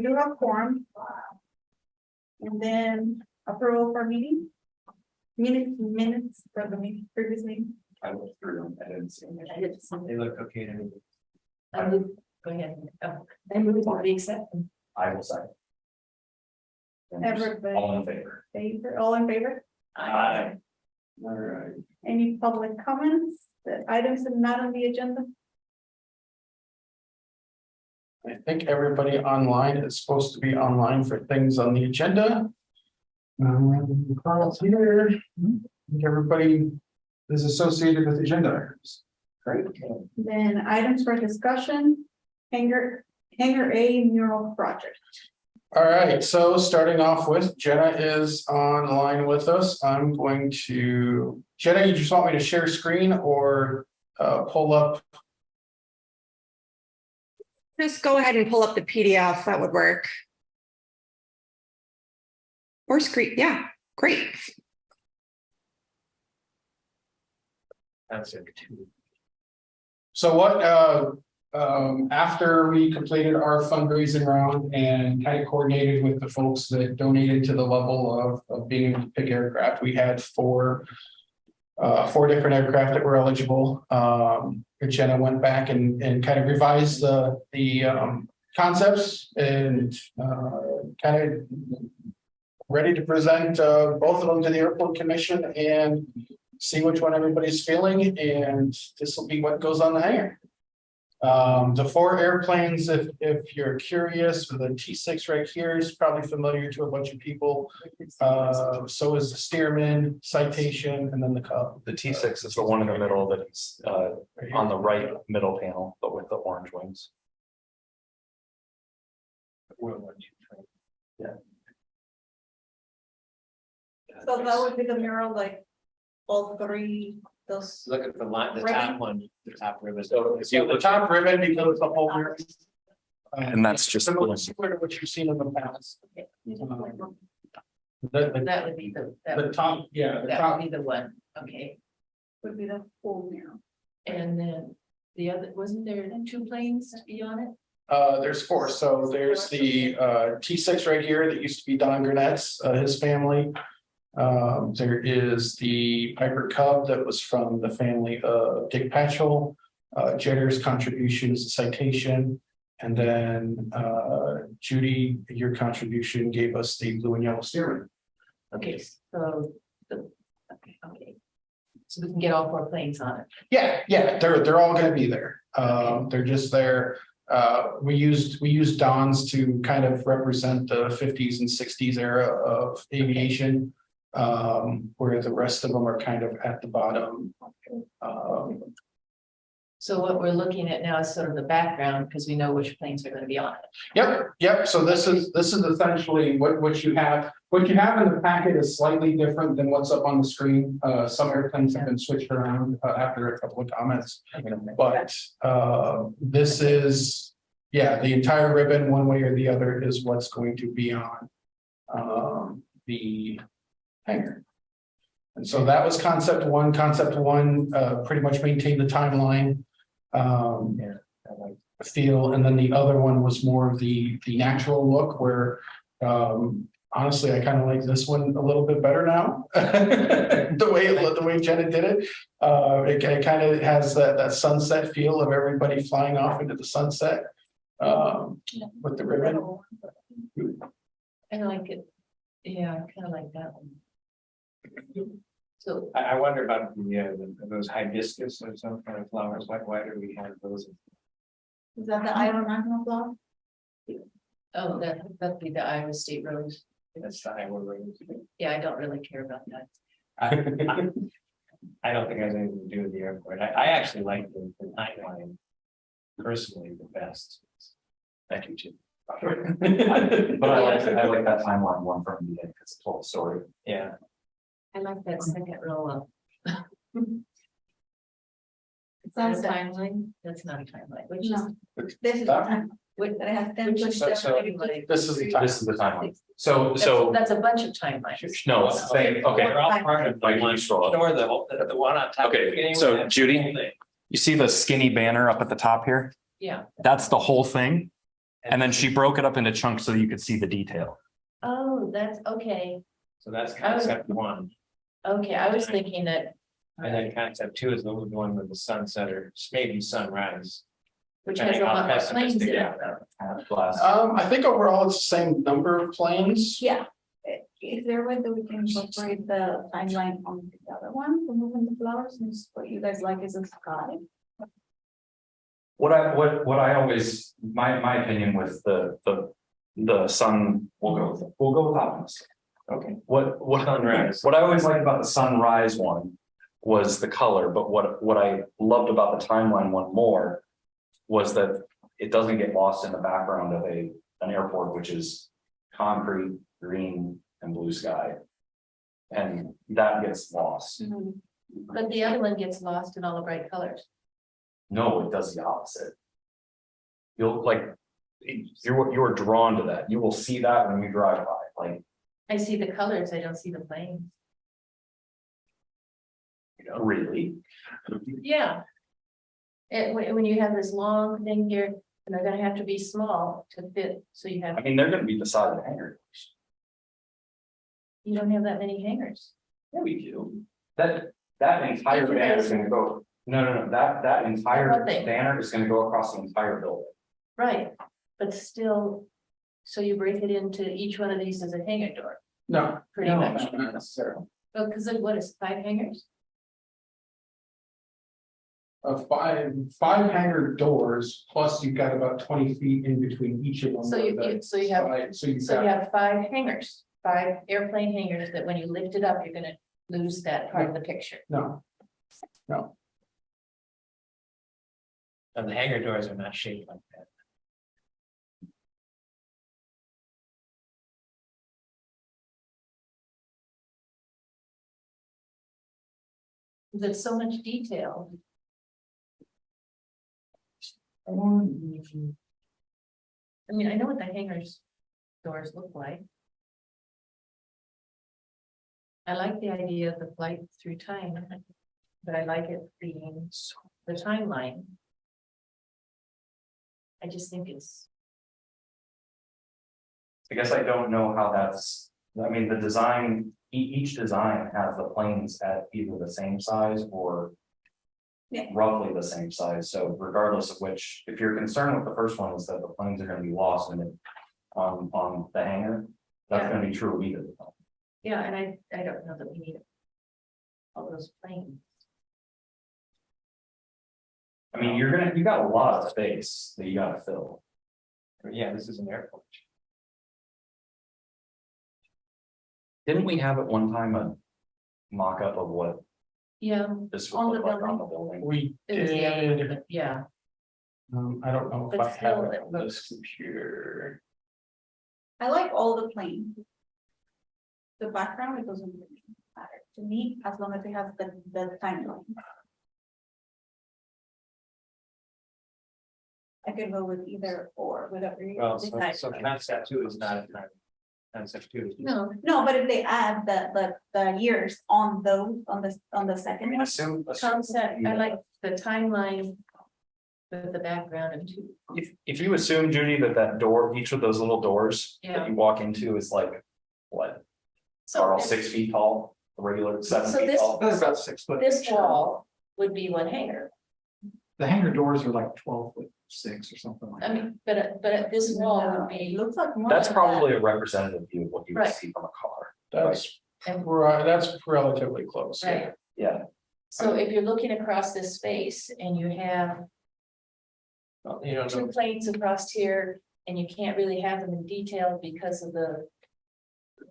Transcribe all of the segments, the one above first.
we do have quorum. And then approval for meeting. Minutes for the previous meeting. I looked through them, I didn't see them. I did some. They look okay to me. I move, go ahead. Oh, I move to accept them. I will say. Everybody. All in favor? All in favor? Aye. All right. Any public comments? The items are not on the agenda? I think everybody online is supposed to be online for things on the agenda. Carl's here. I think everybody is associated with agenda items. Great. Then items for discussion, hangar A mural project. All right, so starting off with Jenna is online with us. I'm going to, Jenna, you just want me to share screen or pull up? Just go ahead and pull up the PDF, that would work. Or screen, yeah, great. That's it too. So what, after we completed our fundraising round and kind of coordinated with the folks that donated to the level of being able to pick aircraft, we had four different aircraft that were eligible. Jenna went back and kind of revised the concepts and kind of ready to present both of them to the airport commission and see which one everybody's feeling, and this will be what goes on the hangar. The four airplanes, if you're curious, the T6 right here is probably familiar to a bunch of people. So is the Stearman, Citation, and then the Cub. The T6 is the one in the middle that is on the right middle panel, but with the orange wings. Yeah. So that would be the mural, like all three, those. Look at the line, the top one, the top ribbon. So the top ribbon becomes the whole. And that's just similar to what you've seen in the past. The That would be the top, yeah, the that top. would be the one, okay. Would be the full mural. And then the other, wasn't there two planes to be on it? There's four. So there's the T6 right here that used to be Don Gurnett's, his family. There is the Piper Cub that was from the family of Dick Patchell. Jetter's contribution is a Citation. And then Judy, your contribution gave us the blue and yellow steering. Okay, so okay. So we can get all four planes on it. Yeah, they're all gonna be there. They're just there. We used Don's to kind of represent the 50s and 60s era of aviation. Where the rest of them are kind of at the bottom. So what we're looking at now is sort of the background, because we know which planes are going to be on it. Yep. So this is essentially what you have. What you have in the packet is slightly different than what's up on the screen. Some airplanes have been switched around after a couple of comments, but this is, yeah, the entire ribbon, one way or the other, is what's going to be on the hangar. And so that was concept one. Concept one pretty much maintained the timeline. Feel, and then the other one was more of the natural look where honestly I kind of like this one a little bit better now. the way Jenna did it. It kind of has that sunset feel of everybody flying off into the sunset with the ribbon. I like it. Yeah, I kind of like that one. So I wonder about those hibiscus or some kind of flowers. Why do we have those? Is that the Iron block? oh, that'd be the Iowa State Rose. That's the Iowa rose. Yeah, I don't really care about that. I don't think it has anything to do with the airport. I actually like the timeline personally the best. Thank you, Jim. But I like that timeline one from the end because it told the story. Yeah. I like that second row up. It's not a timeline. That's not a timeline, which is. No, this is the time, but it has 10 Which is percent. This is the time. This is the timeline. So That's a bunch of timelines. no, it's the same. Okay. We're all part of the Like, one you scroll up. store, the one on top. Okay, so Judy, you see the skinny banner up at the top here? Yeah, That's the whole thing. And then she broke it up into chunks so you could see the detail. Oh, that's okay. So that's concept one, Okay, I was thinking that, and then concept two is the one with the sunset or maybe sunrise. which has a Depending lot how more planes in pessimistic it. you are. Glass. I think overall it's the same number of planes. Yeah. Is there a way that we can incorporate the timeline on the other one, removing the flowers, and just what you guys like is a sky? What I always, my opinion with the sun, we'll go with optimistic. Okay. What Sunrise. I always liked about the sunrise one was the color, but what I loved about the timeline one more was that it doesn't get lost in the background of an airport, which is concrete, green, and blue sky. And that gets lost. But the other one gets lost in all the bright colors. No, it does the opposite. You'll like, you're drawn to that. You will see that when you drive by, like, I see the colors, I don't see the planes. really. Yeah. And when you have this long thing here, and they're gonna have to be small to fit, so you I have, mean, they're gonna be the size of the hangar. you don't have that many hangers. Yeah, we do. That entire You banner guys- is gonna go, no, that entire What thing? banner is gonna go across the entire building. Right, but still, so you break it into each one of these as a hangar door, No, pretty much. not necessarily. Oh, because of what is 5 hangars? Five hangar doors, plus you've got about 20 feet in between each of them. So you have, So you've so you got, have 5 hangars, 5 airplane hangars that when you lift it up, you're gonna lose that part of the picture. no. And the hangar doors are not shaped like that. There's so much detail. I mean, I know what the hangars doors look like. I like the idea of the flight through time, but I like it being the timeline. I just think it's, I guess I don't know how that's, I mean, the design, each design has the planes at either the same size or. Yeah. Roughly the same size, so regardless of which, if you're concerned with the first one is that the planes are gonna be lost in it. On the hangar, that's Yeah. gonna be true of either. yeah, and I don't know that we need all those planes. I mean, you got a lot of space that you gotta fill. Yeah, this is an airport. Didn't we have at one time a mock-up of what Yeah, this On would the look like on building? the building? We it was the other, did, but yeah, I don't know if But I have still, it it on this looks- computer. I like all the planes. The background, it doesn't really matter to me, as long as it has the timeline. I could go with either or, whatever you Well, decide. so concept two is not a time. Concept two is. no, No, but if they add the years on those, on the I second mean, one, assume. concept, I like the timeline. With the background and two, If you assume, Judy, that door, each of those little doors Yeah. that you walk into is like, what, are all 6 feet tall, a regular 7 So feet this- tall? That's about 6 foot. this wall would be one hanger, The hangar doors are like 12'6" or something like I that. mean, but this wall would it be, looks like more. That's than probably a representative view of what you would Right. see from a car. That's and right, that's relatively close. yeah. right, Yeah, so if you're looking across this space and you have Well, you don't 2 know, planes across here. And you can't really have them in detail because of the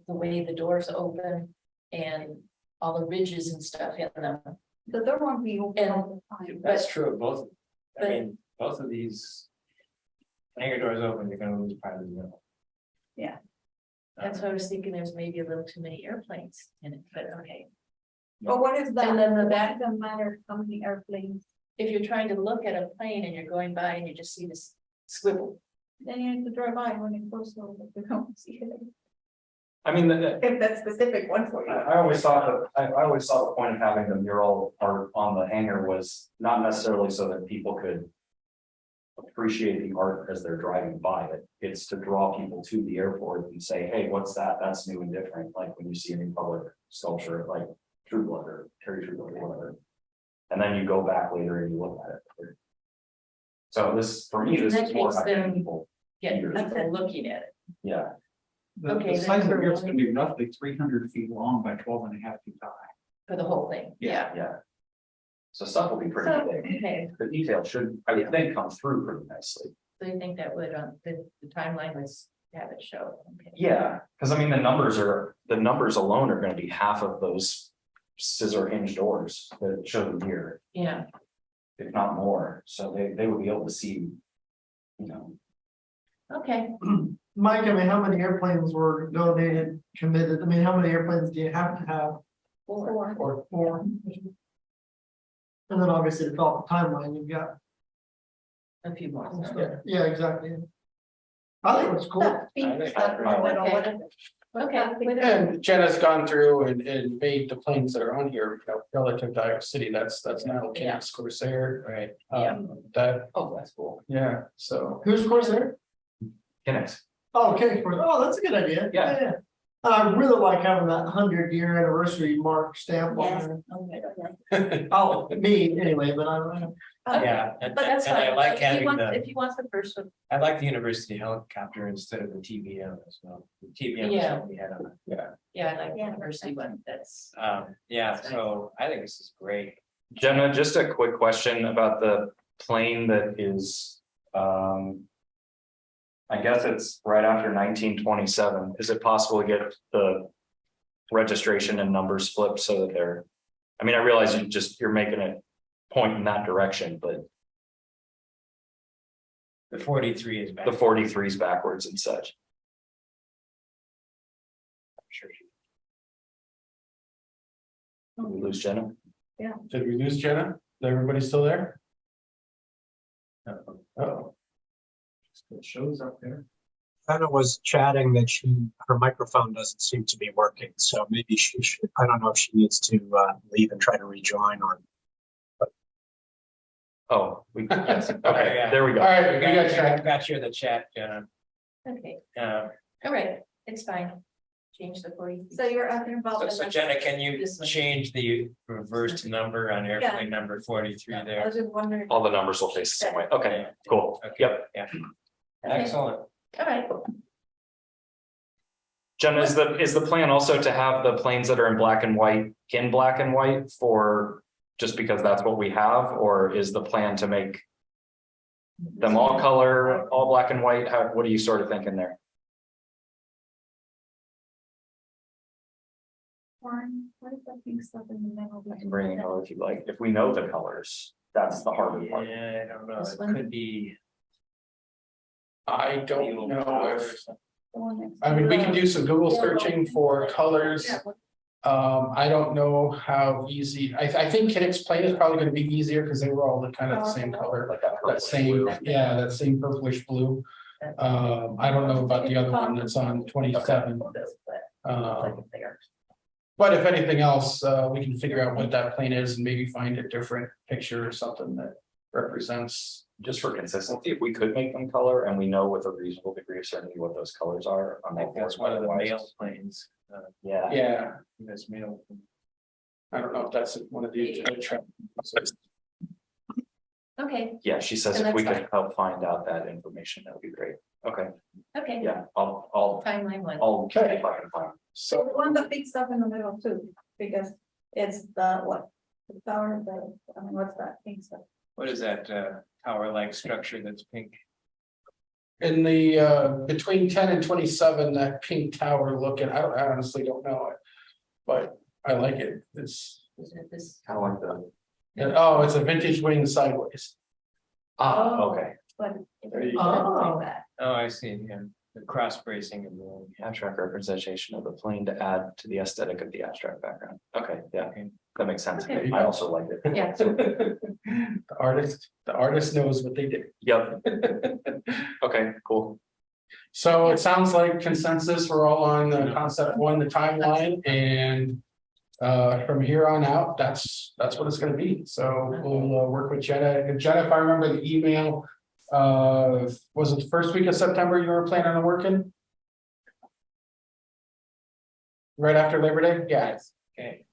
way the doors open and all the ridges and stuff in them. The door won't be open all the time. that's true of both. I but- mean, both of these. Hangar doors open, you're gonna lose part of the middle. Yeah. That's why I was thinking there's maybe a little too many airplanes in it, but okay. But what is that? And then the Why back- does it matter how many airplanes? If you're trying to look at a plane and you're going by and you just see this swivel. Then you need to drive by when it goes over to don't see it. I mean, If that's specific one for you. I always thought I always thought the point of having the mural art on the hangar was not necessarily so that people could. appreciate the art as they're driving by it. It's to draw people to the airport and say, hey, what's that? That's new and different, like when you see a new public sculpture, like True Blood or Terry True Blood or whatever. And then you go back later and you look at it. So this, for me, this That is more makes about them- getting people, Get Here. people looking at it. yeah, The Okay, the size of then the it's for- gonna be roughly 300 feet long by 12.5 feet high. For the whole thing, yeah. yeah. So stuff will be pretty So, big. okay, The detail should, I would think, come through pretty nicely. so you think that would, the timeline was, have it show, okay. Yeah, because I mean, the numbers alone are gonna be half of those scissor hinge doors that show them here, Yeah, if not more, so they would be able to see. You know, okay, Mike, I mean, how many airplanes were donated, committed? I mean, how many airplanes do you have to have? Four. Or four? And then obviously to develop the timeline, you've got, a few more. yeah, exactly. I think it was cool. That pink stuff in the middle, Okay. what is it? What's Okay, that pink- And Jenna's gone through and made the planes that are on here, you know, relative to Iowa City, that's now Yeah. King's Corsair. Right. That, Oh, that's cool. yeah, so. Who's Corsair? Kinnex, Oh, okay, Corsair. Oh, that's a good idea. Yeah. I really like having that 100-year anniversary mark stamp Yes. on Okay, okay. there. Oh, me anyway, but I don't know. Yeah, and But that's and I fine. like If he having wants- the, If he wants the first one, I like the university helicopter instead of the TBM as well. The TBM is Yeah. what we had on it. yeah, I like the Yeah. university one, that's. Yeah, That's nice. so I think this is great. Jenna, just a quick question about the plane that is, I guess it's right after 1927, is it possible to get the registration and numbers flipped so that they're, I mean, I realize you're making it point in that direction, but The 43 is back. the 43s backwards and such. Sure. Did we lose Jenna? Did we lose Jenna? Is everybody still there? Oh, It shows up there. Jenna was chatting that her microphone doesn't seem to be working, so maybe she should, I don't know if she needs to leave and try to rejoin or. Oh, yes, okay, yeah. there we go. all right, we got I Jenna. got you in the chat, Jenna. Okay, Um, all right, it's fine. Change the 40. So you're asking about. So the so next- Jenna, can you This one. change the reverse number on airplane number 43 I there? was just wondering. All the numbers will face the same way. Okay, cool. Okay, Yep. Yeah, Okay. excellent. All right, Jenna, is the plan also to have the planes that are in black and white for, just because that's what we have, or is the plan to make them all color, all black and white? What are you sort of thinking there? What is that pink stuff in the middle? I can bring it color if you like. If we know the colors, that's the harder part. Yeah, I don't know, This it one? could be. I don't know if, The one next I mean, we to can do some Google searching for colors. Yeah. I don't know how easy, I think Kinnick's plane is probably gonna be easier because they were all the kind of the same color. Like that That purplish same, blue. yeah, that same purplish blue. I don't know about the other one that's on 27. But if anything else, we can figure out what that plane is and maybe find a different picture or something that represents. Just for consistency, if we could make them color and we know with a reasonable degree of certainty what those colors are. I'm I think all for that's it, one of the otherwise- male planes. Yeah, Yeah, That's male. I don't know if that's one of the. okay, yeah, she says And if we that's could help find out that information, that would be great. Okay, okay, yeah, I'll timeline one. see if I can find. So the one, the big stuff in the middle too, because it's the what? The tower, I mean, what's that pink stuff? What is that tower-like structure that's pink? In the between 10 and 27, that pink tower looking, I honestly don't know it. But I like it. It's, Is it this? Kind of like the, oh, it's a vintage wing sideways. okay, But. There you go. Like that. Oh, I see, yeah, the cross bracing of the. abstract representation of the plane to add to the aesthetic of the abstract background. Okay, yeah, Okay. that makes sense. Okay. I also like it. Yeah, The artist knows what they did. Yep. Okay, cool. So it sounds like consensus, we're all on the concept one, the timeline, and from here on out, that's what it's gonna be. So we'll work with Jenna. And Jenna, if I remember the email, Was it the first week of September you were planning on working? Right after Labor Day? Yeah. Okay.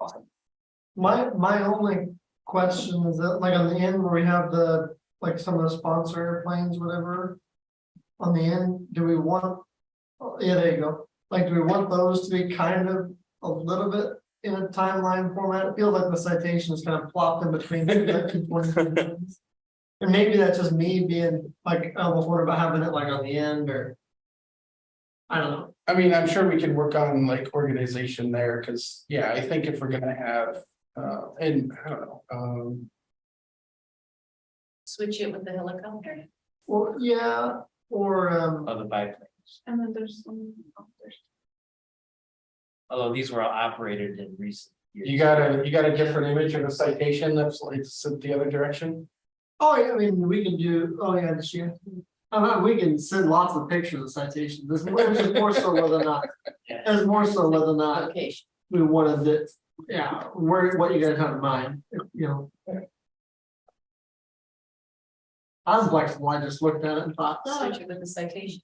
My only question is that like on the end where we have the, like some of the sponsor airplanes, whatever. On the end, do we want, oh, yeah, there you go. Like, do we want those to be kind of a little bit in a timeline format? It feels like the citation is kind of plopped in between. the two points. And maybe that's just me being like, I almost worried about having it like on the end or. I don't know. I mean, I'm sure we can work on like organization there, because, yeah, I think if we're gonna have, and I don't know, Switch it with the helicopter. Or, yeah, or, Of the biplanes, And then there's there's although these were all operated in recent years. you got a different image of a citation that's like the other direction? oh, yeah, I mean, we can do, oh, yeah, this year. We can send lots of pictures of citations. This is more so whether or not, Yeah. it's more so whether or not Location. we wanted it, yeah, what you guys have in mind, you know. I'm flexible, I just looked at it and thought, Switch it with the citation.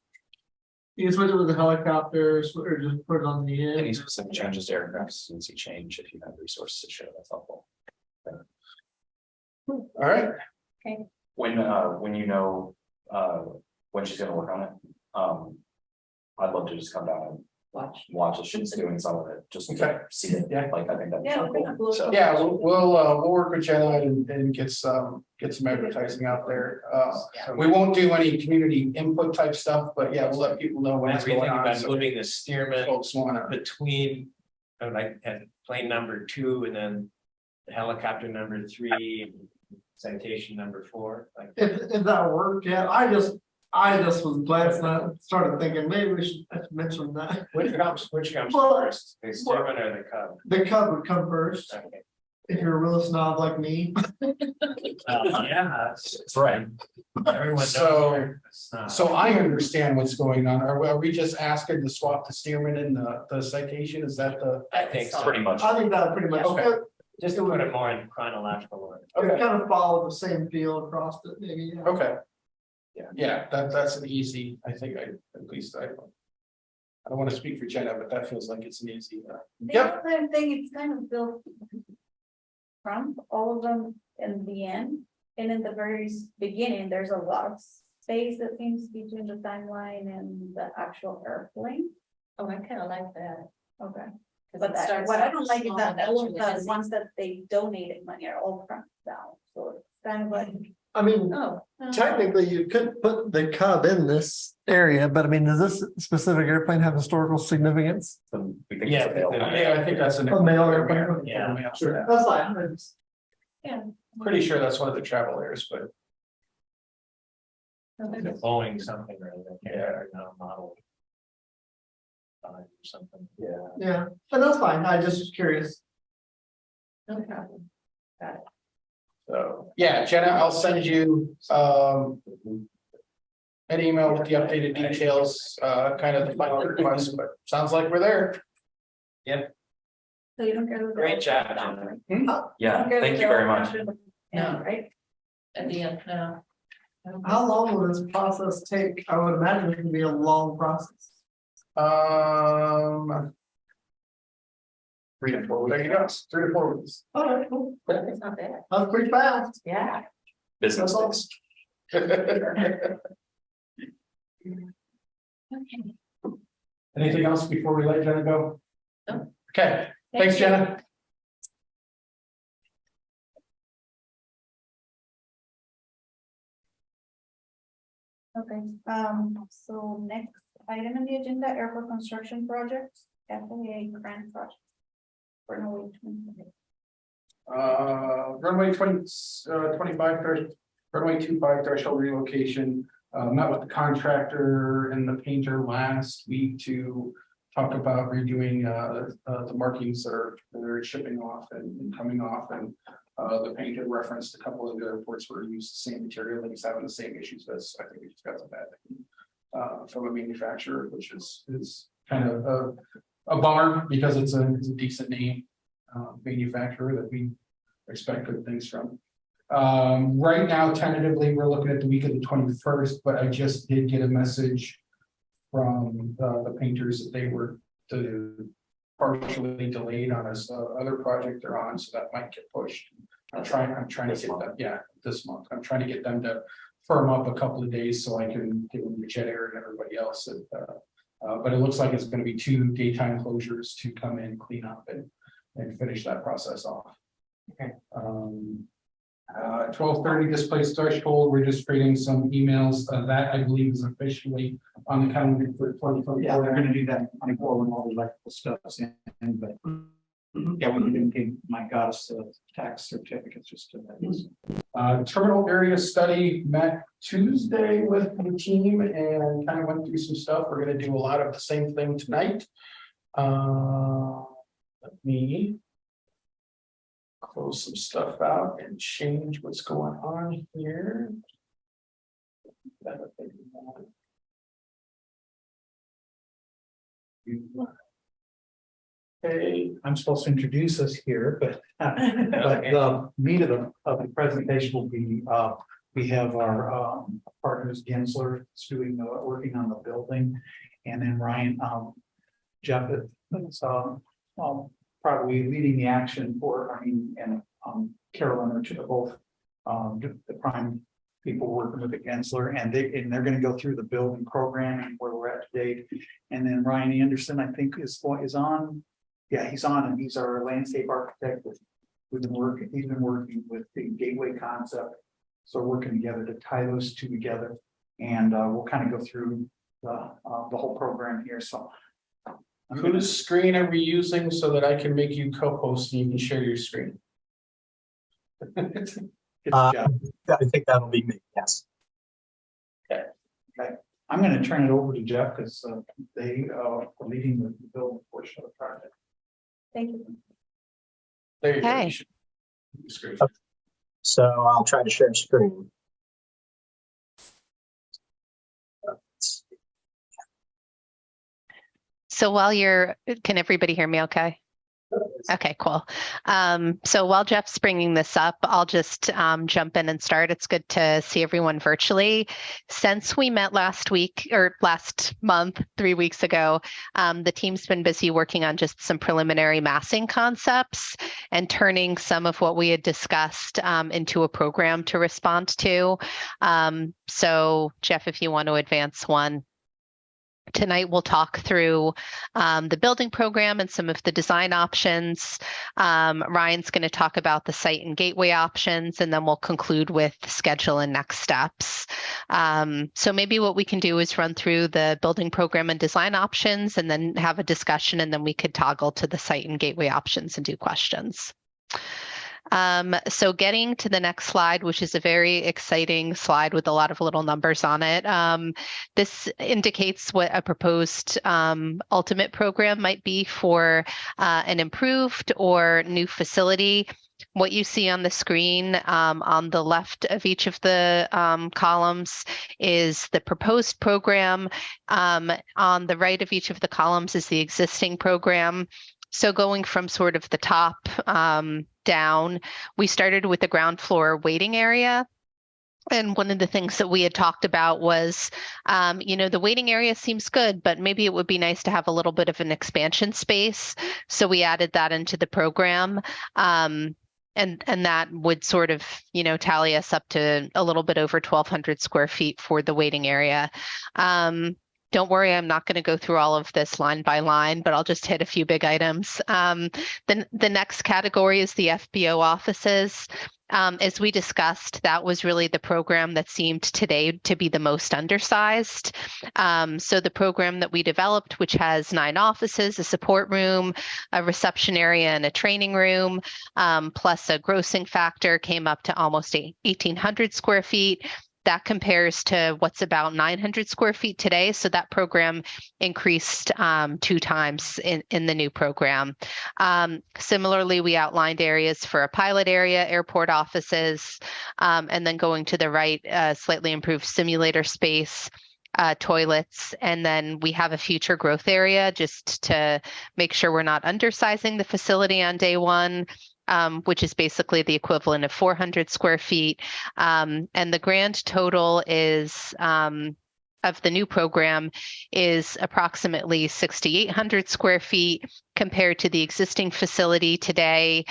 you can switch it with the helicopters or just put it on the Any end. specific changes to aircraft since you change, if you have resources to show, that's helpful. All right, When you know, when she's gonna work on it, I'd love to just come down and watch if she's doing some of it, just Okay. to see it, Yeah. like, I think that'd be Yeah, we helpful. So, yeah, we'll work with Jenna and get some advertising out there. We won't do any community input type stuff, but yeah, we'll let people know what's Everything going on. about So moving the steerman folks wanna, between, like, at plane number 2 and then the helicopter number 3, citation number 4, like. If that worked, yeah, I just was glancing at it, started thinking, maybe we should mention that. Which comes Well, first, the steerman or the cub? The Cub would come first, Okay. if you're a real snob like me. Yeah, that's right. everyone knows. So- you're a snob. so I understand what's going on. Are we just asking to swap the steerman and the citation? Is that the? I think so. Pretty much. I think that would pretty much, Okay. Just to put it more in chronological order. it Okay. kind of followed the same feel across it, maybe, yeah. Okay. Yeah. Yeah, that's an easy, I think, at least I don't want to speak for Jenna, but that feels like it's an easy, The Yep. other thing, it's kind of built. From all of them in the end, and in the very beginning, there's a lot of space that seems between the timeline and the actual airplane. Oh, I kind of like that. Okay. 'Cause But it starts what I off don't like is small, that that's all of really the busy. ones that they donated money are all front down, so it's kind of like. I mean, Oh. technically, you could put the Cub in this area, but I mean, does this specific airplane have historical significance? So we think Yeah, it's available. yeah, I think that's an. A mail airplane. Yeah. Sure. That's fine. Pretty sure that's one of the travel airs, but The Boeing something or other, or no model. Or something. Yeah. Yeah, and that's fine, I just was curious. No problem. so, yeah, Jenna, I'll send you an email with the updated details, kind of the final request, but sounds like we're there. So you don't care. that Great they're all job, front Jenna. down, right? Yeah, don't care thank that you they're very all much. front No. down, Right? At the end, no. How long will this process take? I would imagine it can be a long process. 3 to 4 weeks. There you go, 3 to 4 weeks. All right, cool. It's not bad. That's pretty fast. Yeah. Business That's days. Okay. Anything else before we let Jenna go? No. Okay, thanks, Thank you. Jenna. Okay, so next item on the agenda, airport construction projects, FAA grant project. For no Runway 25 runway 25 threshold relocation. Met with the contractor and the painter last week to talk about redoing the markings that are shipping off and coming off, and the painter referenced a couple of the airports where he used the same material and he's having the same issues as, I think we just got some bad from a manufacturer, which is kind of a bummer because it's a decent name manufacturer that we expect good things from. Right now tentatively, we're looking at the week of the 21st, but I just did get a message from the painters that they were partially delayed on this other project they're on, so that might get pushed. I'm trying to get them, yeah, this month. I'm trying to get them to firm up a couple of days so I can give them the jet air and everybody else. But it looks like it's gonna be 2 daytime closures to come in, clean up and finish that process off. Okay. 12:30 displays threshold. We're just creating some emails. That I believe is officially on the calendar for 2024. Yeah, they're gonna do that in 24 when all the electrical stuff's in, but. Yeah, we can indicate, my goddess, tax certificates just to that. Terminal area study met Tuesday with the team and kind of went through some stuff. We're gonna do a lot of the same thing tonight. Let me close some stuff out and change what's going on here. Okay, I'm supposed to introduce us here, but the meat of the presentation will be, we have our partners Gensler is doing working on the building. And then Ryan, Jeff is probably leading the action for, and Carolyn are both the prime people working with the Gensler, and they're going to go through the building program and where we're at to date. And then Ryan Anderson, I think, is on. Yeah, he's on, and he's our landscape architect. He's been working with the Gateway concept. So we're working together to tie those two together, and we'll kind of go through the whole program here. So, whose screen are we using so that I can make you co-host and you can share your screen? it's I think that'll be me, yes. Okay. I'm going to turn it over to Jeff because they are leading the building portion of the project. Thank you. There you go. Okay. You should- screen. So I'll try to share screen. So can everybody hear me okay? Okay, cool. So while Jeff's bringing this up, I'll just jump in and start. It's good to see everyone virtually. Since we met last month, 3 weeks ago, the team's been busy working on just some preliminary massing concepts and turning some of what we had discussed into a program to respond to. So Jeff, if you want to advance one. Tonight, we'll talk through the building program and some of the design options. Ryan's going to talk about the site and gateway options, and then we'll conclude with schedule and next steps. So maybe what we can do is run through the building program and design options and then have a discussion, and then we could toggle to the site and gateway options and do questions. So getting to the next slide, which is a very exciting slide with a lot of little numbers on it. This indicates what a proposed ultimate program might be for an improved or new facility. What you see on the screen on the left of each of the columns is the proposed program. On the right of each of the columns is the existing program. So going from sort of the top down, we started with the ground floor waiting area. And one of the things that we had talked about was, the waiting area seems good, but maybe it would be nice to have a little bit of an expansion space. So we added that into the program. And that would sort of, tally us up to a little bit over 1,200 square feet for the waiting area. Don't worry, I'm not going to go through all of this line by line, but I'll just hit a few big items. The next category is the FBO offices. As we discussed, that was really the program that seemed today to be the most undersized. So the program that we developed, which has 9 offices, a support room, a reception area, and a training room, plus a grossing factor, came up to almost 1,800 square feet. That compares to what's about 900 square feet today. So that program increased 2 times in the new program. Similarly, we outlined areas for a pilot area, airport offices, and then going to the right, slightly improved simulator space, toilets, and then we have a future growth area just to make sure we're not undersizing the facility on day one. which is basically the equivalent of 400 square feet. And the grand total is of the new program is approximately 6,800 square feet compared to the existing facility today,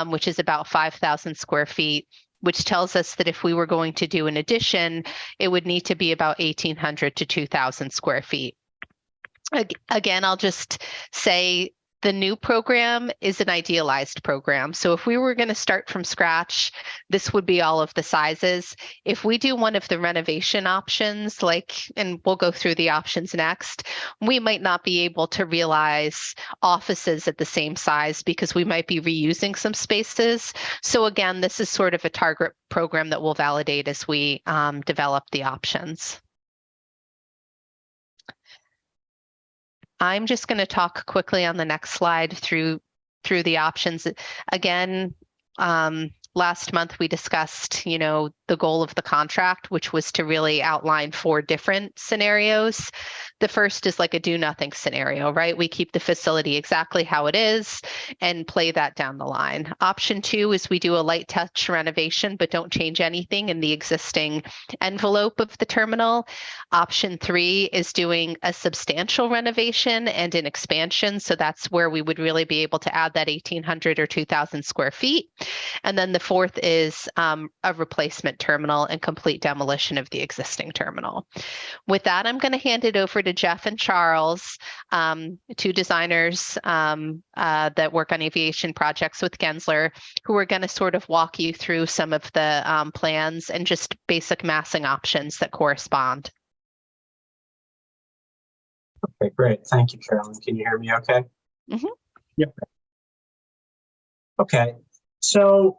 which is about 5,000 square feet, which tells us that if we were going to do an addition, it would need to be about 1,800 to 2,000 square feet. Again, I'll just say the new program is an idealized program. So if we were going to start from scratch, this would be all of the sizes. If we do one of the renovation options, and we'll go through the options next, we might not be able to realize offices at the same size because we might be reusing some spaces. So again, this is sort of a target program that we'll validate as we develop the options. I'm just going to talk quickly on the next slide through the options. Again, last month we discussed, the goal of the contract, which was to really outline 4 different scenarios. The first is like a do nothing scenario, right? We keep the facility exactly how it is and play that down the line. Option 2 is we do a light touch renovation, but don't change anything in the existing envelope of the terminal. Option 3 is doing a substantial renovation and an expansion. So that's where we would really be able to add that 1,800 or 2,000 square feet. And then the 4th is a replacement terminal and complete demolition of the existing terminal. With that, I'm going to hand it over to Jeff and Charles, 2 designers that work on aviation projects with Gensler, who are going to sort of walk you through some of the plans and just basic massing options that correspond. Okay, great. Thank you, Carolyn. Can you hear me okay? Mm-hmm. Yep. Okay, so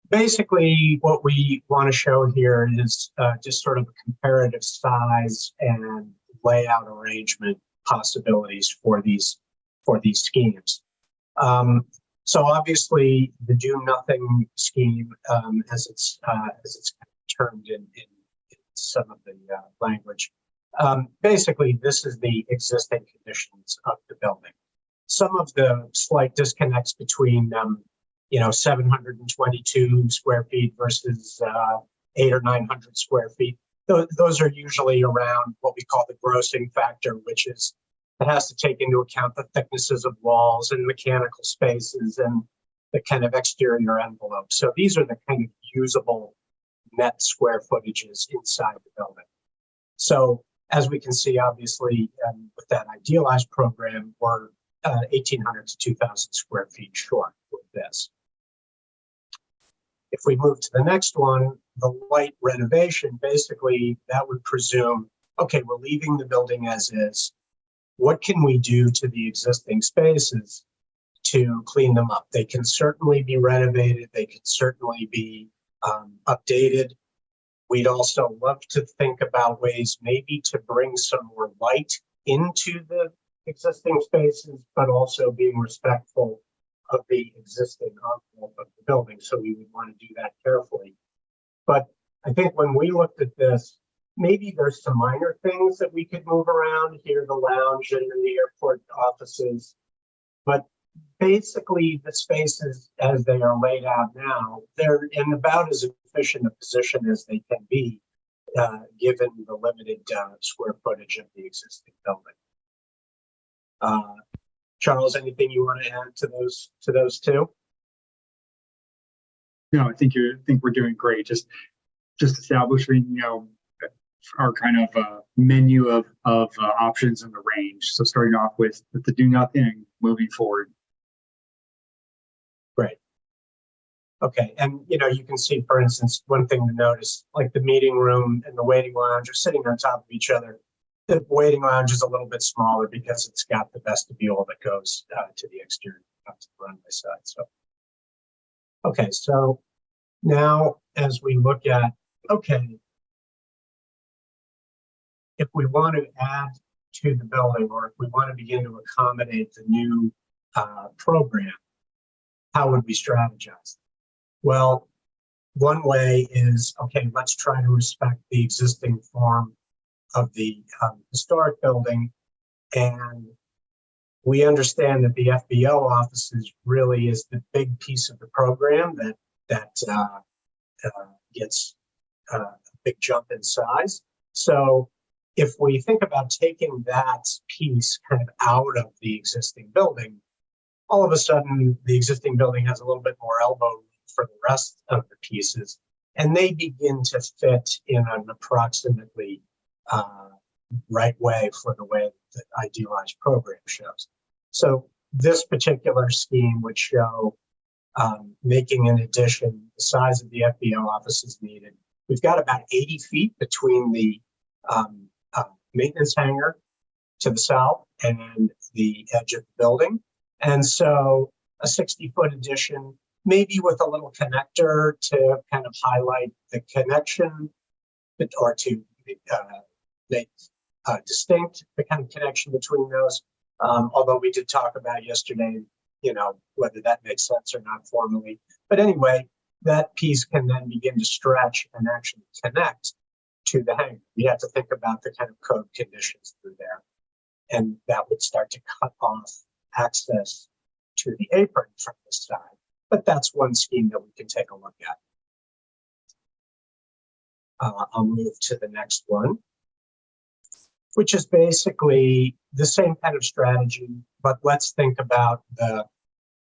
basically what we want to show here is just sort of a comparative size and layout arrangement possibilities for these schemes. So obviously the do nothing scheme, as it's termed in some of the language, basically this is the existing conditions of the building. Some of the slight disconnects between 722 square feet versus 800 or 900 square feet. Those are usually around what we call the grossing factor, which is it has to take into account the thicknesses of walls and mechanical spaces and the kind of exterior envelope. So these are the kind of usable net square footages inside the building. So as we can see, obviously, with that idealized program, we're 1,800 to 2,000 square feet short with this. If we move to the next one, the light renovation, basically that would presume, okay, we're leaving the building as is. What can we do to the existing spaces to clean them up? They can certainly be renovated. They can certainly be updated. We'd also love to think about ways maybe to bring some more light into the existing spaces, but also being respectful of the existing envelope of the building. So we would want to do that carefully. But I think when we looked at this, maybe there's some minor things that we could move around here, the lounge and the airport offices. But basically the spaces as they are laid out now, they're in about as efficient a position as they can be, given the limited square footage of the existing building. Charles, anything you want to add to those 2? No, I think we're doing great. Just establishing, our kind of menu of options in the range. So starting off with the do nothing, moving forward. Great. Okay, and you can see, for instance, one thing to notice, like the meeting room and the waiting lounge are sitting on top of each other. The waiting lounge is a little bit smaller because it's got the vestibule that goes to the exterior, not to the runway side. So, okay, so now as we look at, okay, if we want to add to the building or if we want to begin to accommodate the new program, how would we strategize? Well, one way is, okay, let's try to respect the existing form of the historic building and we understand that the FBO offices really is the big piece of the program that gets a big jump in size. So if we think about taking that piece kind of out of the existing building, all of a sudden the existing building has a little bit more elbow room for the rest of the pieces, and they begin to fit in an approximately right way for the way that idealized program shows. So this particular scheme would show making an addition, the size of the FBO offices needed. We've got about 80 feet between the maintenance hangar to the south and the edge of the building. And so a 60-foot addition, maybe with a little connector to kind of highlight the connection, or to make distinct the kind of connection between those. Although we did talk about yesterday, whether that makes sense or not formally. But anyway, that piece can then begin to stretch and actually connect to the hangar. We have to think about the kind of code conditions through there. And that would start to cut off access to the apron from this side. But that's one scheme that we can take a look at. I'll move to the next one, which is basically the same kind of strategy, but let's think about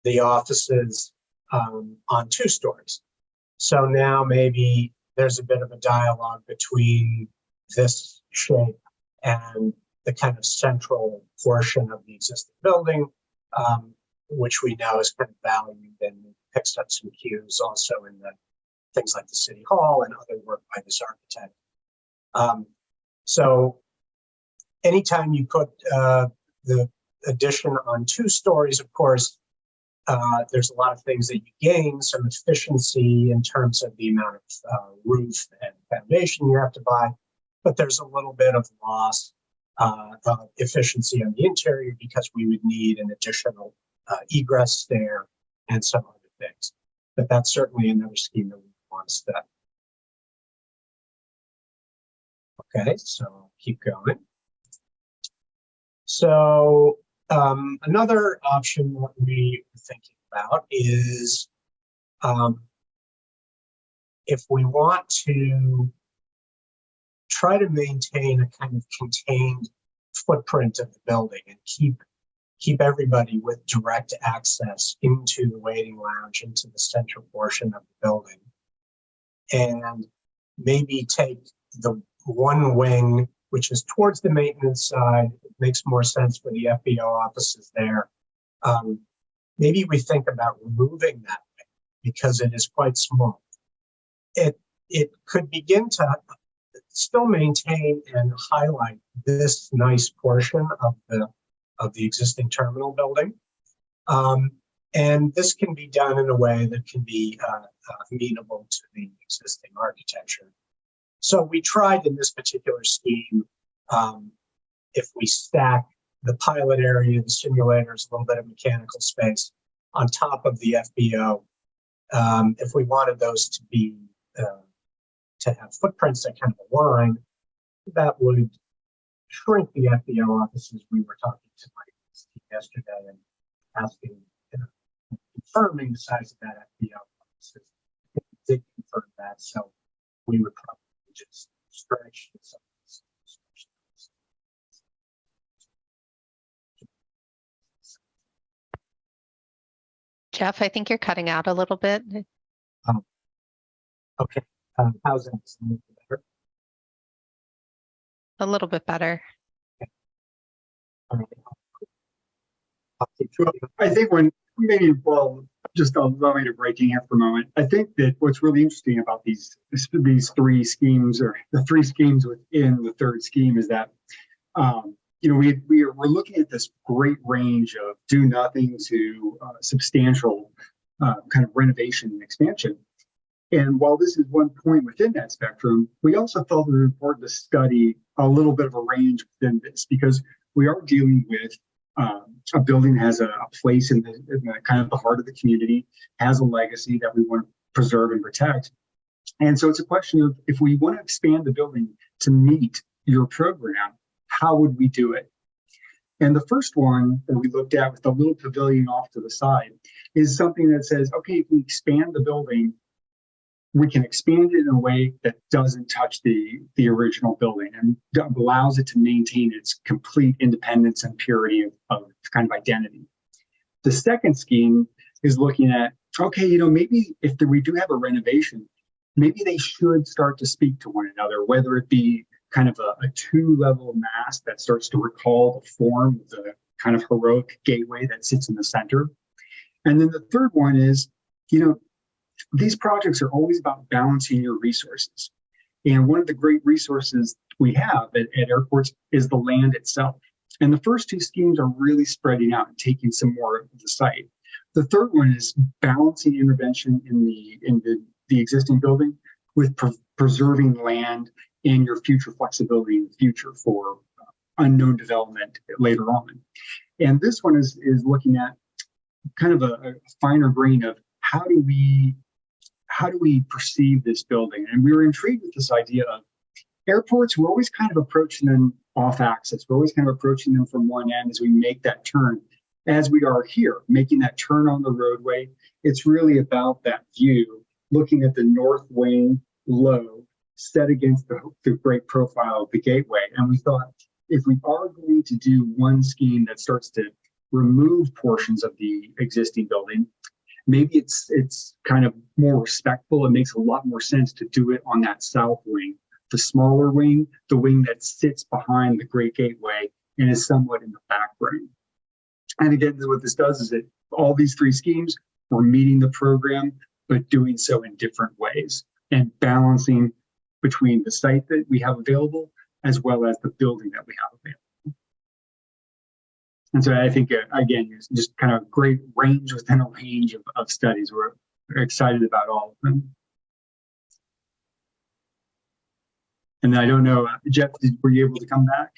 the offices on 2 stories. So now maybe there's a bit of a dialogue between this shape and the kind of central portion of the existing building, which we know is kind of valued and picks up some cues also in the things like the City Hall and other work by this architect. So anytime you put the addition on 2 stories, of course, there's a lot of things that you gain, some efficiency in terms of the amount of roof and foundation you have to buy, but there's a little bit of loss of efficiency on the interior because we would need an additional egress stair and some other things. But that's certainly another scheme that we want to step. Okay, so I'll keep going. So another option that we are thinking about is if we want to try to maintain a kind of contained footprint of the building and keep everybody with direct access into the waiting lounge, into the central portion of the building, and maybe take the one wing which is towards the maintenance side. It makes more sense for the FBO offices there. Maybe we think about removing that wing because it is quite small. It could begin to still maintain and highlight this nice portion of the existing terminal building. And this can be done in a way that can be amenable to the existing architecture. So we tried in this particular scheme, if we stack the pilot area, the simulators, a little bit of mechanical space on top of the FBO, if we wanted those to be, to have footprints that kind of align, that would shrink the FBO offices. We were talking to Mike yesterday and asking, confirming the size of that FBO offices. They did confirm that, so we would probably just stretch this. Jeff, I think you're cutting out a little bit. Okay, how's that? Better? A little bit better. All right. Well, I think just allow me to break in here for a moment. I think that what's really interesting about these 3 schemes, or the 3 schemes within the 3rd scheme, is that we're looking at this great range of do nothing to substantial kind of renovation and expansion. And while this is one point within that spectrum, we also felt it was important to study a little bit of a range within this, because we are dealing with a building that has a place in the kind of the heart of the community, has a legacy that we want to preserve and protect. And so it's a question of, if we want to expand the building to meet your program, how would we do it? And the first one that we looked at with the little pavilion off to the side is something that says, okay, if we expand the building, we can expand it in a way that doesn't touch the original building and allows it to maintain its complete independence and purity of kind of identity. The second scheme is looking at, okay, you know, maybe if we do have a renovation, maybe they should start to speak to one another, whether it be kind of a two-level mast that starts to recall the form of the kind of heroic gateway that sits in the center. And then the third one is, you know, these projects are always about balancing your resources. And one of the great resources we have at airports is the land itself. And the first two schemes are really spreading out and taking some more of the site. The third one is balancing intervention in the existing building with preserving land and your future flexibility in the future for unknown development later on. And this one is looking at kind of a finer grain of how do we perceive this building? And we were intrigued with this idea of airports. We're always kind of approaching them off axis. We're always kind of approaching them from one end as we make that turn, as we are here, making that turn on the roadway. It's really about that view, looking at the north wing low set against the great profile of the gateway. And we thought, if we are going to do one scheme that starts to remove portions of the existing building, maybe it's kind of more respectful. It makes a lot more sense to do it on that south wing, the smaller wing, the wing that sits behind the Great Gateway and is somewhat in the background. And again, what this does is that all these three schemes, we're meeting the program, but doing so in different ways and balancing between the site that we have available as well as the building that we have available. And so I think, again, it's just kind of great range within a range of studies. We're excited about all of them. And I don't know, Jeff, were you able to come back?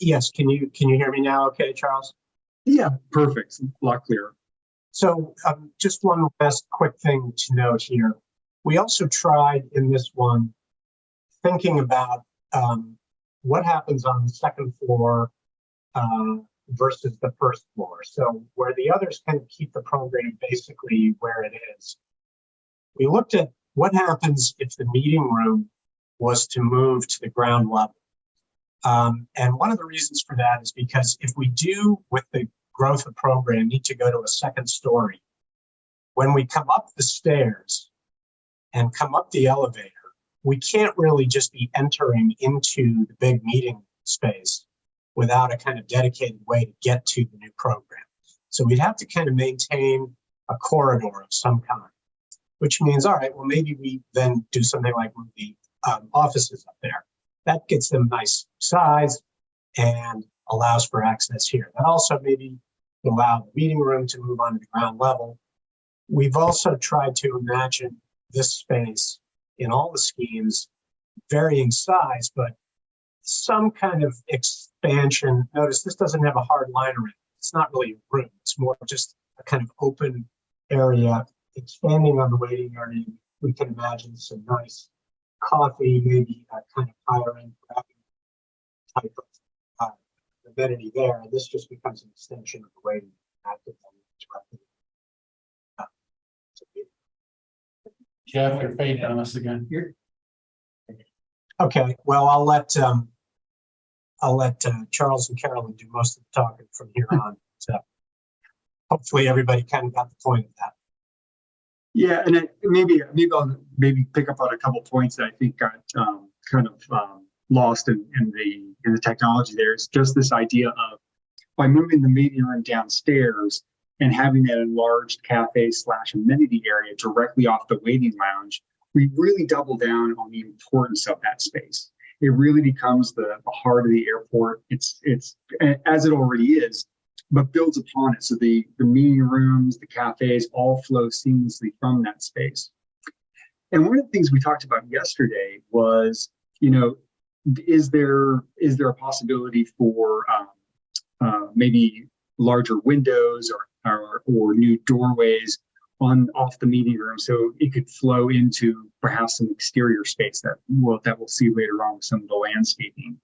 Yes, can you hear me now? Okay, Charles? Yeah, perfect. A lot clearer. So just one last quick thing to note here. We also tried in this one thinking about what happens on the second floor versus the first floor. So where the others kind of keep the program basically where it is. We looked at what happens if the meeting room was to move to the ground level. And one of the reasons for that is because if we do, with the growth of program, need to go to a second story, when we come up the stairs and come up the elevator, we can't really just be entering into the big meeting space without a kind of dedicated way to get to the new program. So we'd have to kind of maintain a corridor of some kind, which means, all right, well, maybe we then do something like move the offices up there. That gets them nice size and allows for access here. That also maybe allow the meeting room to move on to the ground level. We've also tried to imagine this space in all the schemes, varying size, but some kind of expansion. Notice this doesn't have a hard line around it. It's not really a room. It's more just a kind of open area, expanding on the waiting area. We can imagine some nice coffee, maybe a kind of higher end type of amenity there. And this just becomes an extension of the waiting active. Jeff, you're fading on us again. Okay, well, I'll let Charles and Carolyn do most of the talking from here on. So hopefully everybody kind of got the point of that. Yeah, and maybe I'll pick up on a couple points that I think got kind of lost in the technology there. It's just this idea of by moving the meeting room downstairs and having that enlarged cafe / amenity area directly off the waiting lounge, we really double down on the importance of that space. It really becomes the heart of the airport. It's as it already is, but builds upon it. So the meeting rooms, the cafes all flow seamlessly from that space. And one of the things we talked about yesterday was, you know, is there a possibility for maybe larger windows or new doorways off the meeting room, so it could flow into perhaps some exterior space that we'll see later on with some of the landscaping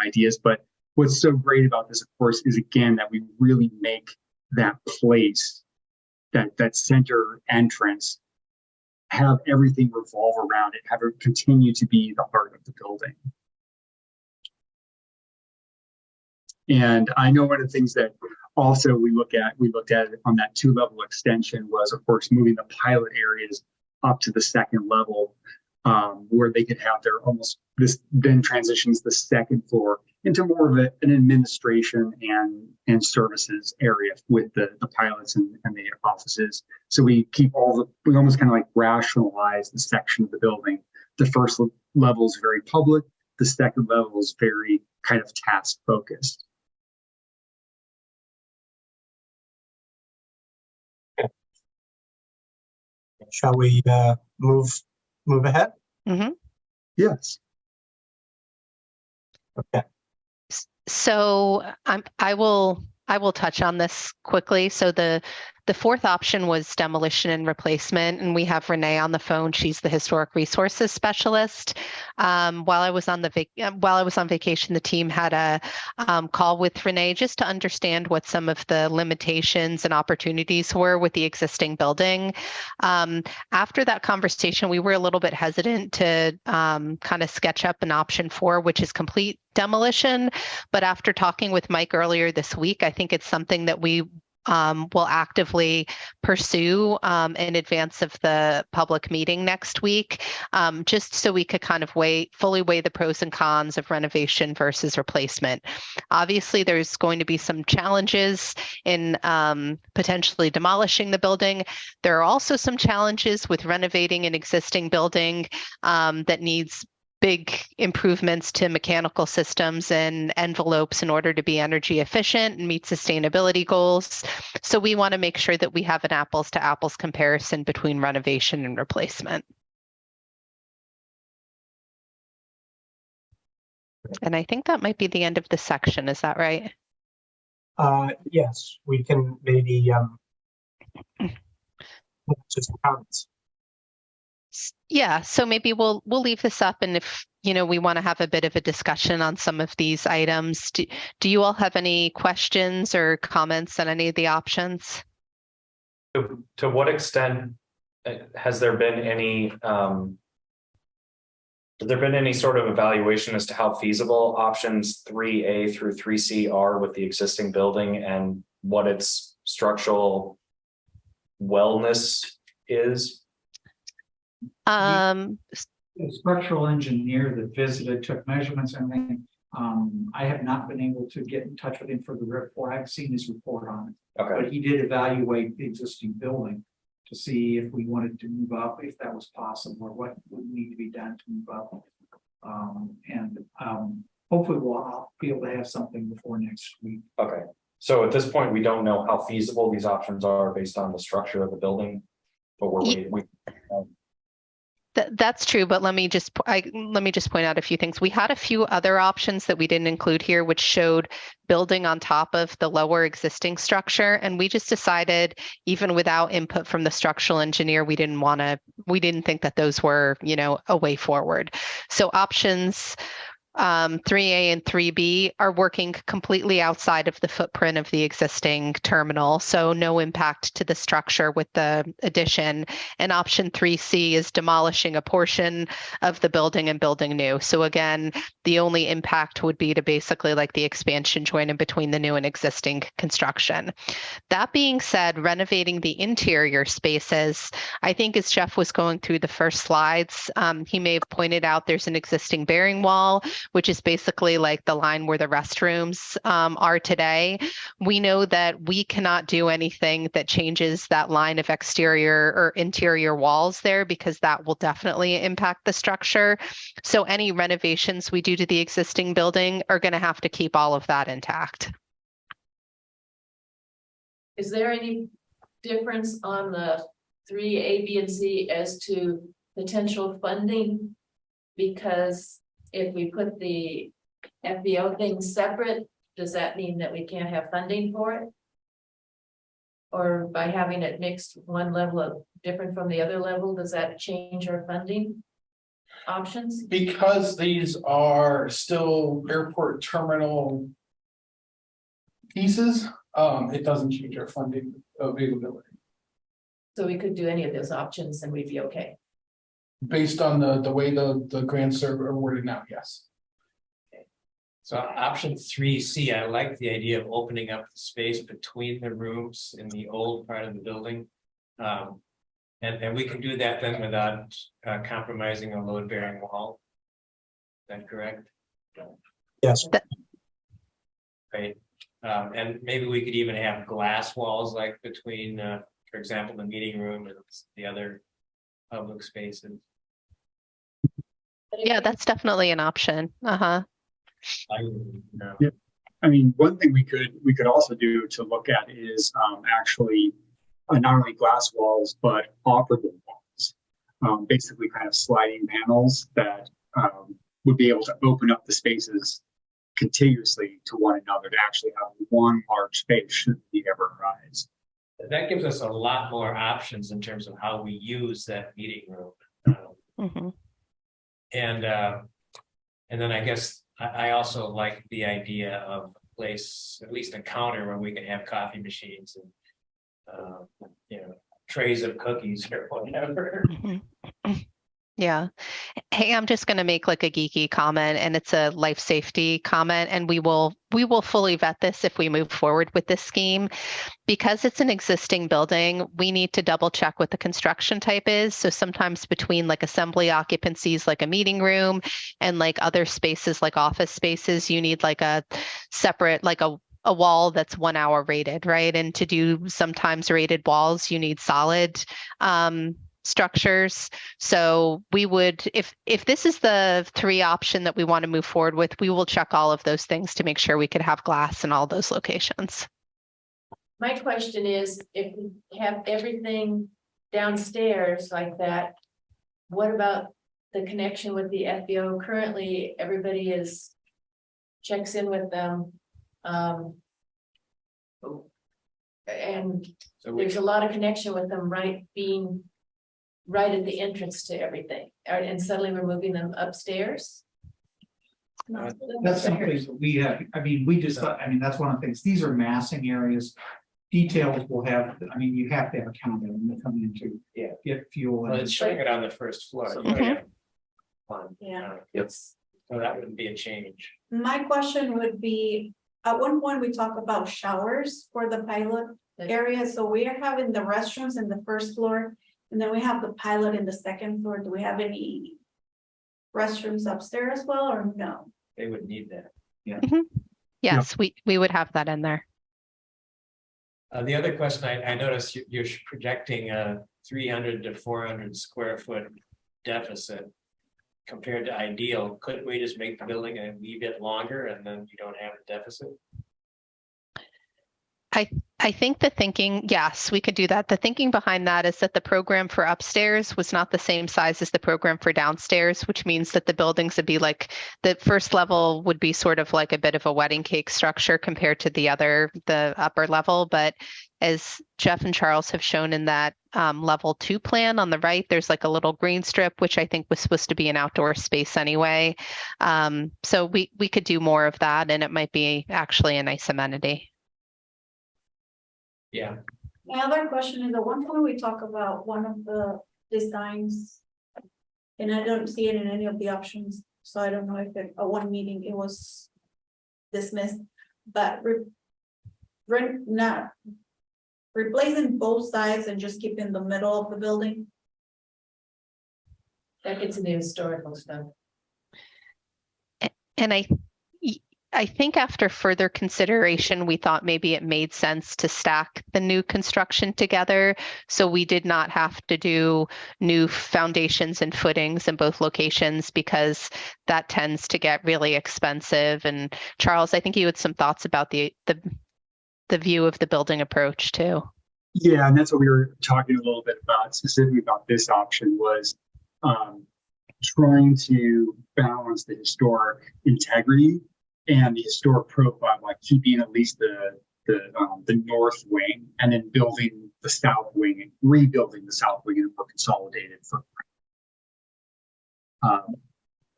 ideas. But what's so great about this, of course, is again, that we really make that place, that center entrance, have everything revolve around it, have it continue to be the heart of the building. And I know one of the things that also we looked at on that 2-level extension was, of course, moving the pilot areas up to the 2nd level, where they could have their this then transitions the 2nd floor into more of an administration and services area with the pilots and the offices. So we keep we almost kind of like rationalize the section of the building. The first level is very public. The 2nd level is very kind of task focused. Shall we move ahead? Mm-hmm. Yes. Okay. So I will touch on this quickly. So the 4th option was demolition and replacement, and we have Renee on the phone. She's the historic resources specialist. While I was on vacation, the team had a call with Renee just to understand what some of the limitations and opportunities were with the existing building. After that conversation, we were a little bit hesitant to kind of sketch up an option 4, which is complete demolition. But after talking with Mike earlier this week, I think it's something that we will actively pursue in advance of the public meeting next week, just so we could kind of fully weigh the pros and cons of renovation versus replacement. Obviously, there's going to be some challenges in potentially demolishing the building. There are also some challenges with renovating an existing building that needs big improvements to mechanical systems and envelopes in order to be energy efficient and meet sustainability goals. So we want to make sure that we have an apples to apples comparison between renovation and replacement. And I think that might be the end of the section. Is that right? Yes, we can maybe just comments. Yeah, so maybe we'll leave this up, and if we want to have a bit of a discussion on some of these items, do you all have any questions or comments on any of the options? To what extent has there been any sort of evaluation as to how feasible options 3A through 3C are with the existing building and what its structural wellness is? The structural engineer that visited, took measurements and everything. I have not been able to get in touch with him for the report. I've seen his report on it. Okay. But he did evaluate the existing building to see if we wanted to move up, if that was possible, or what would need to be done to move up. Hopefully I'll be able to have something before next week. Okay. So at this point, we don't know how feasible these options are based on the structure of the building, but we're waiting. That's true, but let me just point out a few things. We had a few other options that we didn't include here, which showed building on top of the lower existing structure, and we just decided, even without input from the structural engineer, we didn't think that those were, a way forward. So options 3A and 3B are working completely outside of the footprint of the existing terminal, so no impact to the structure with the addition. And option 3C is demolishing a portion of the building and building new. So again, the only impact would be to basically like the expansion joint in between the new and existing construction. That being said, renovating the interior spaces, I think as Jeff was going through the first slides, he may have pointed out there's an existing bearing wall, which is basically like the line where the restrooms are today. We know that we cannot do anything that changes that line of exterior or interior walls there, because that will definitely impact the structure. So any renovations we do to the existing building are going to have to keep all of that intact. Is there any difference on the 3A, B, and C as to potential funding? Because if we put the FBO thing separate, does that mean that we can't have funding for it? Or by having it mixed, one level of different from the other level, does that change our funding options? Because these are still airport terminal pieces, it doesn't change our funding availability. So we could do any of those options and we'd be okay. Based on the way the grants are awarded now, yes. So option 3C, I like the idea of opening up the space between the rooms in the old part of the building. And we can do that then without compromising a load bearing wall. Is that correct? Yes. Right. And maybe we could even have glass walls like between, for example, the meeting room and the other public spaces. Yeah, that's definitely an option. Uh-huh. I mean, one thing we could also do to look at is actually not only glass walls but operable walls, basically kind of sliding panels that would be able to open up the spaces contiguously to one another to actually have one large space should the need ever arise. That gives us a lot more options in terms of how we use that meeting room. Mhm. And then I guess I also like the idea of a place, at least a counter where we can have coffee machines and trays of cookies or whatever. Mhm. Yeah. Hey, I'm just going to make like a geeky comment, and it's a life safety comment, and we will fully vet this if we move forward with this scheme. Because it's an existing building, we need to double check what the construction type is. So sometimes between like assembly occupancies, like a meeting room, and like other spaces like office spaces, you need like a separate, like a wall that's 1 hour rated, right? And to do sometimes rated walls, you need solid structures. So we would, if this is the 3 option that we want to move forward with, we will check all of those things to make sure we could have glass in all those locations. My question is, if we have everything downstairs like that, what about the connection with the FBO? Currently, everybody checks in with them. And So there's a lot of connection with them, being right at the entrance to everything. And suddenly we're moving them upstairs. That's something that we have, I mean, we just thought, I mean, that's one of the things, these are massing areas. Details will have, I mean, you have to have a counter when they come in to get fuel. Well, it's showing it on the first floor. Yeah. So that wouldn't be a change. My question would be, at one point we talked about showers for the pilot area, so we are having the restrooms in the first floor. And then we have the pilot in the second floor. Do we have any restrooms upstairs as well, or no? They would need that. Yes, we would have that in there. The other question I noticed, you're projecting a 300 to 400 square foot deficit compared to ideal. Couldn't we just make the building a wee bit longer and then you don't have a deficit? I think the thinking, yes, we could do that. The thinking behind that is that the program for upstairs was not the same size as the program for downstairs, which means that the buildings would be like, the first level would be sort of like a bit of a wedding cake structure compared to the upper level. But as Jeff and Charles have shown in that level 2 plan on the right, there's like a little green strip, which I think was supposed to be an outdoor space anyway. So we could do more of that, and it might be actually a nice amenity. Yeah. My other question is, at one point we talk about one of the designs. And I don't see it in any of the options, so I don't know if at one meeting it was dismissed, but not replacing both sides and just keeping the middle of the building. That gets into historical stuff. And I think after further consideration, we thought maybe it made sense to stack the new construction together. So we did not have to do new foundations and footings in both locations, because that tends to get really expensive. And Charles, I think you had some thoughts about the view of the building approach too. Yeah, and that's what we were talking a little bit about, specifically about this option, was trying to balance the historic integrity and the historic profile, like keeping at least the north wing, and then building the south wing and rebuilding the south wing in a more consolidated footprint.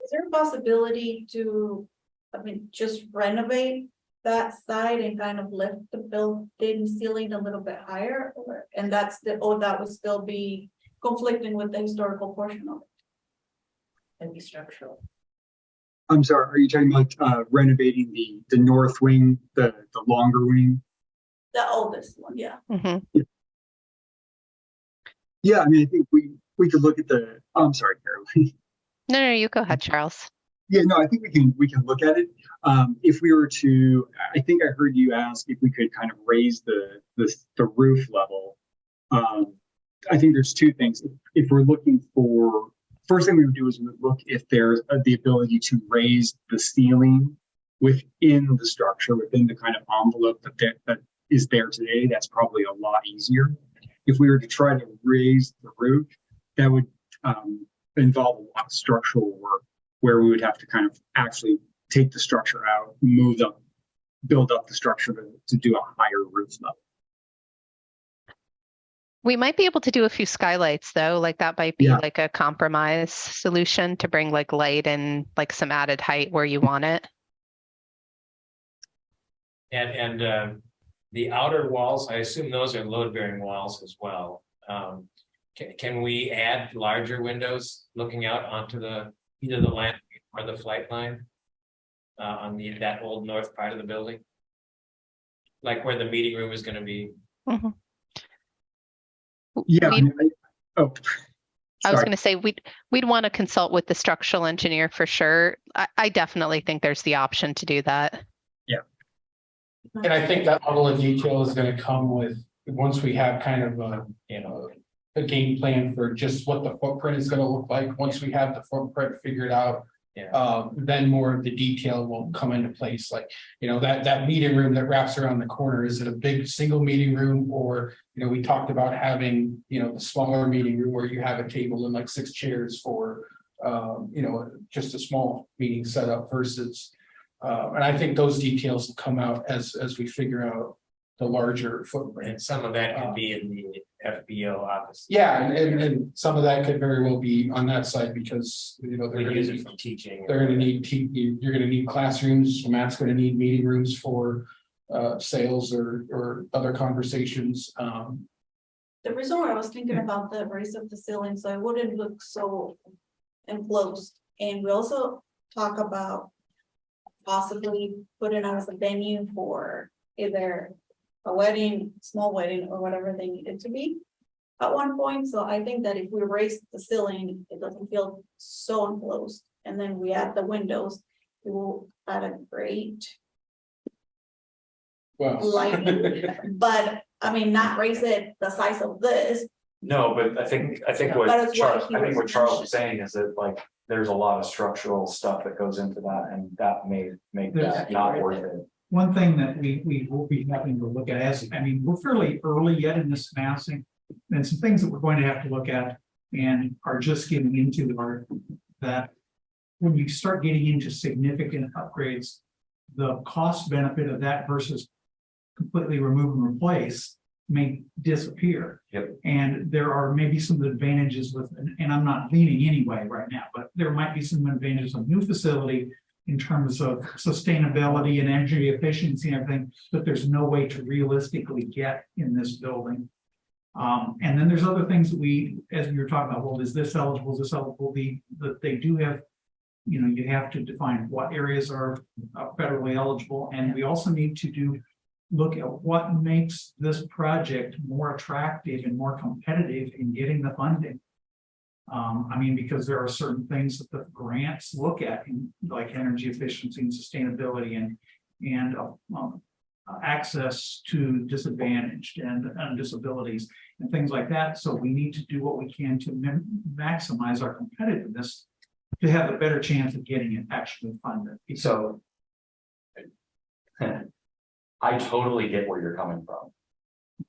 Is there a possibility to, just renovate that side and kind of lift the building ceiling a little bit higher? And that's that would still be conflicting with the historical portion of it? And be structural. I'm sorry, are you talking about renovating the north wing, the longer wing? The oldest one, yeah. Mhm. Yeah, I mean, I think we could look at I'm sorry, Caroline. No, you go ahead, Charles. Yeah, no, I think we can look at it. If we were to, I think I heard you ask if we could kind of raise the roof level. I think there's two things. If we're looking for, first thing we would do is we would look if there's the ability to raise the ceiling within the structure, within the kind of envelope that is there today. That's probably a lot easier. If we were to try to raise the roof, that would involve a lot of structural work, where we would have to kind of actually take the structure out, build up the structure to do a higher roof level. We might be able to do a few skylights though, like that might be Yeah. like a compromise solution to bring like light and like some added height where you want it. And the outer walls, I assume those are load-bearing walls as well. Can we add larger windows looking out onto either the land or the flight line? On that old north part of the building? Like where the meeting room is gonna be? Mhm. Yeah. We'd- I was going to say we'd want to consult with the structural engineer for sure. I definitely think there's the option to do that. And I think that level of detail is gonna come with, once we have kind of a game plan for just what the footprint is gonna look like. Once we have the footprint figured out, then more of the detail will come into place. Like, that meeting room that wraps around the corner, is it a big single meeting room? Or, we talked about having, the smaller meeting room where you have a table and like 6 chairs for, just a small meeting setup versus. And I think those details will come out as we figure out the larger footprint. And some of that could be in the FBO office. Yeah, and some of that could very well be on that side because, they're We gonna use it need, for teaching. they're gonna need, you're gonna need classrooms, Matt's gonna need meeting rooms for sales or other conversations. The reason why I was thinking about the raise of the ceiling, so it wouldn't look so enclosed. And we also talk about possibly putting out as a venue for either a wedding, small wedding, or whatever they need it to be at one point. So I think that if we raise the ceiling, it doesn't feel so enclosed. And then we add the windows, it will add a great Well. lighting. But I mean, not raise it the size of this. No, but I think That is what what Charles, he I think was what Charles mentioning. was saying is that like, there's a lot of structural stuff that goes into that, and that may make that not worth it. One thing that we will be having to look at we're fairly early yet in this massing. And some things that we're going to have to look at and are just getting into are that when you start getting into significant upgrades, the cost benefit of that versus completely remove and replace may disappear. Yep. And there are maybe some advantages with, and I'm not leaning anyway right now, but there might be some advantages of new facility in terms of sustainability and energy efficiency and everything, but there's no way to realistically get in this building. And then there's other things that as we were talking about, well, is this eligible, that they do have, you have to define what areas are federally eligible. And we also need to look at what makes this project more attractive and more competitive in getting the funding. Because there are certain things that the grants look at, like energy efficiency and sustainability and access to disadvantaged and disabilities and things like that. So we need to do what we can to maximize our competitiveness to have a better chance of getting it actually funded. So I totally get where you're coming from.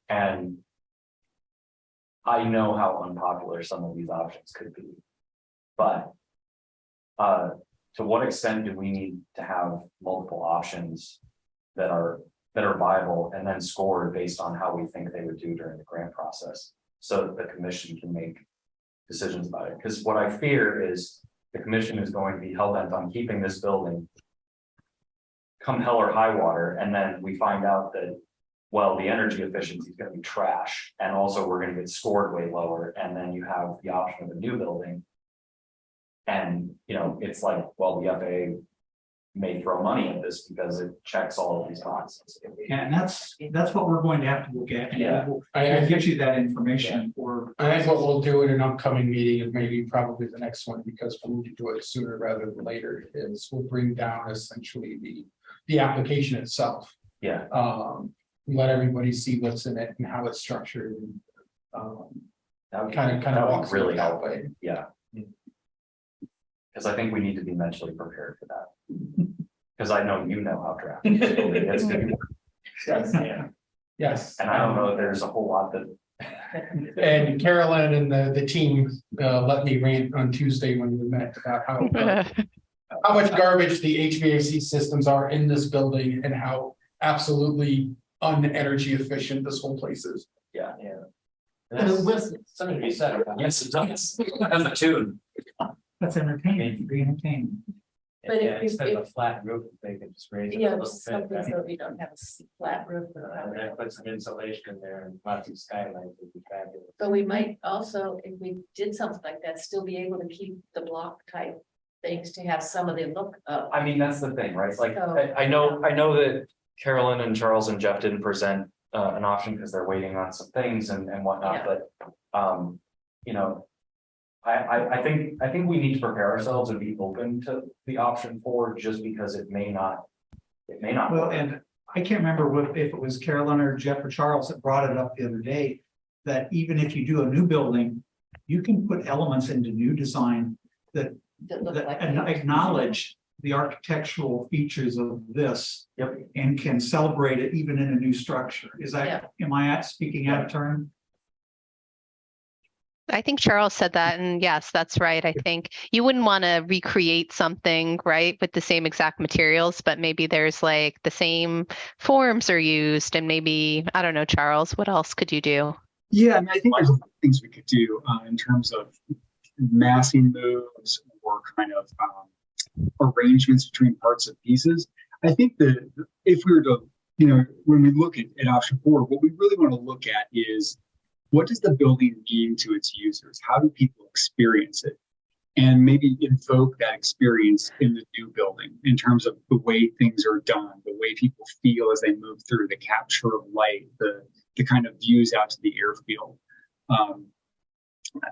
And I know how unpopular some of these options could be. But to what extent do we need to have multiple options that are viable and then scored based on how we think they would do during the grant process, so that the commission can make decisions about it? Because what I fear is the commission is going to be hell bent on keeping this building come hell or high water, and then we find out that, well, the energy efficiency is gonna be trash, and also we're gonna get scored way lower, and then you have the option of a new building. And, you know, it's like, well, the FAA may throw money at this because it checks all of these boxes. And that's what we're going to have to look at. And Yeah. we'll I get you that information for. I think what we'll do in an upcoming meeting, and maybe probably the next one, because we need to do it sooner rather than later, is we'll bring down essentially the application itself. Yeah, Let everybody see what's in it and how it's structured. And, that would kind that of would walk through really it that help, way. yeah. Because I think we need to be mentally prepared for that. Because I know you know how drafting this building is gonna be. Yes. Yes. And I don't know if there's a whole lot that. And Carolyn and the team let me rant on Tuesday when we met about how much garbage the HVAC systems are in this building and how absolutely unenergy efficient this whole place is. Yeah. And it was- Something to be said about. Yes, it does. And the tune. That's entertaining, be entertaining. But Yeah, if- instead of if- a flat roof, they can just raise it a Yeah, little bit. something right? so we don't have a flat roof. And then put some insulation in there and lots of skylights would be fabulous. But we might also, if we did something like that, still be able to keep the block type things to have some of the look of. I mean, that's the thing, right? Like, So- I know that Carolyn and Charles and Jeff didn't present an option because they're waiting on some things and whatnot, but you know. I think we need to prepare ourselves and be open to the option 4, just because it may not. Well, work. and I can't remember if it was Carolyn or Jeff or Charles that brought it up the other day. That even if you do a new building, you can put elements into new design that That look like. acknowledge the architectural features of this. Yep. And can celebrate it even in a new structure. Is that, am I speaking out of turn? I think Charles said that, and yes, that's right. I think you wouldn't want to recreate something, right, with the same exact materials, but maybe there's like the same forms are used, and maybe, I don't know, Charles, what else could you do? Yeah, I mean, I think there's a lot of things we could do in terms of massing moves or kind of arrangements between parts and pieces. I think that if we were to, you know, when we look at option 4, what we really want to look at is, what does the building mean to its users? How do people experience it? And maybe invoke that experience in the new building in terms of the way things are done, the way people feel as they move through, the capture of light, the kind of views out to the airfield.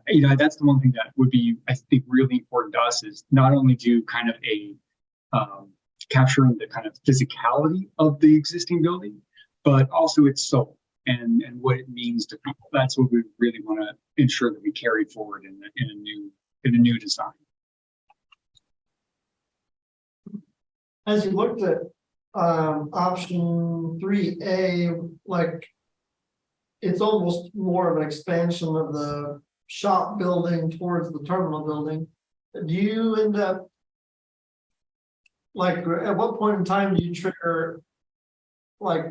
You know, that's the one thing that would be, I think, really important to us, is not only do kind of a capturing the kind of physicality of the existing building, but also its soul. And what it means to people. That's what we really want to ensure that we carry forward in a new design. As you looked at option 3A, like it's almost more of an expansion of the shop building towards the terminal building. Do you end up, like, at what point in time do you trigger like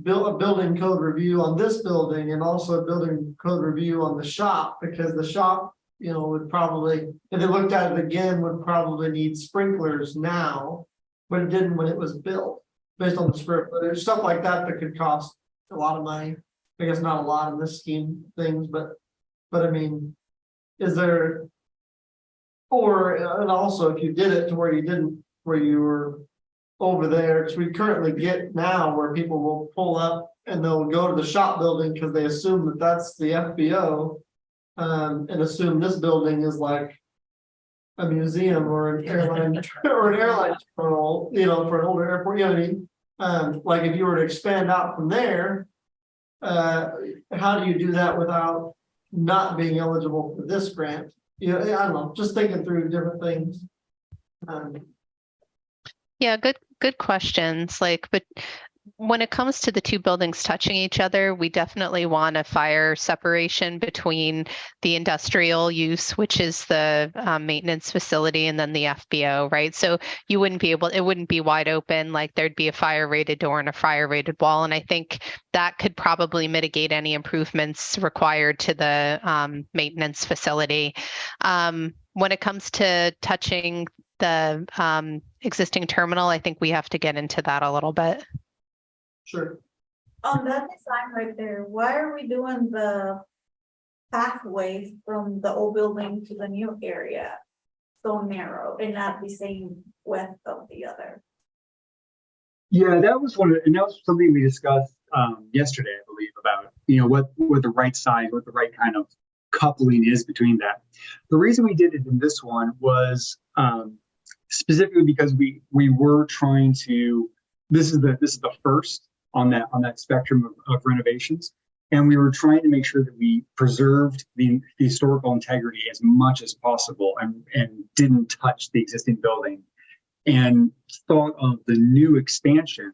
a building code review on this building and also a building code review on the shop? Because the shop, you know, would probably, if they looked at it again, would probably need sprinklers now, but it didn't when it was built, based on the square footage, stuff like that that could cost a lot of money. I guess not a lot in this scheme of things, but I mean, is there, or, and also if you did it to where you didn't, where you were over there, because we currently get now where people will pull up and they'll go to the shop building because they assume that that's the FBO, and assume this building is like a museum or an airline or an airline terminal, you know, for an older airport. You know what I mean? Like if you were to expand out from there, how do you do that without not being eligible for this grant? You know, I don't know, just thinking through different things. Yeah, good questions. Like, but when it comes to the two buildings touching each other, we definitely want a fire separation between the industrial use, which is the maintenance facility, and then the FBO, right? So you wouldn't be able, it wouldn't be wide open, like there'd be a fire rated door and a fire rated wall. And I think that could probably mitigate any improvements required to the maintenance facility. When it comes to touching the existing terminal, I think we have to get into that a little bit. Sure. On that design right there, why are we doing the pathway from the old building to the new area so narrow and not the same width of the other? Yeah, that was and that was something we discussed yesterday, I believe, about what the right size, what the right kind of coupling is between that. The reason we did it in this one was specifically because we were trying to. This is the first on that spectrum of renovations, and we were trying to make sure that we preserved the historical integrity as much as possible and didn't touch the existing building, and thought of the new expansion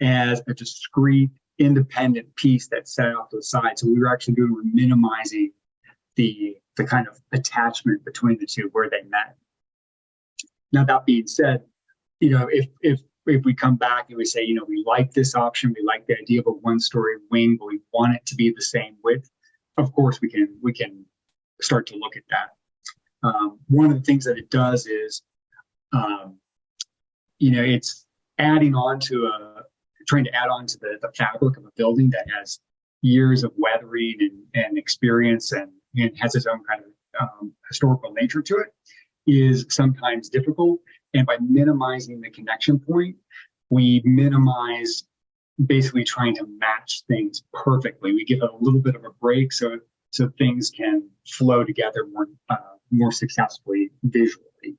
as a discrete, independent piece that sat off to the side. So we were actually minimizing the kind of attachment between the two where they met. Now, that being said, if we come back and we say, we like this option, we like the idea of a one-story wing, but we want it to be the same width, of course we can start to look at that. One of the things that it does is, it's trying to add on to the fabric of a building that has years of weathering and experience and has its own kind of historical nature to it, is sometimes difficult. And by minimizing the connection point, we minimize basically trying to match things perfectly. We give it a little bit of a break so things can flow together more successfully visually.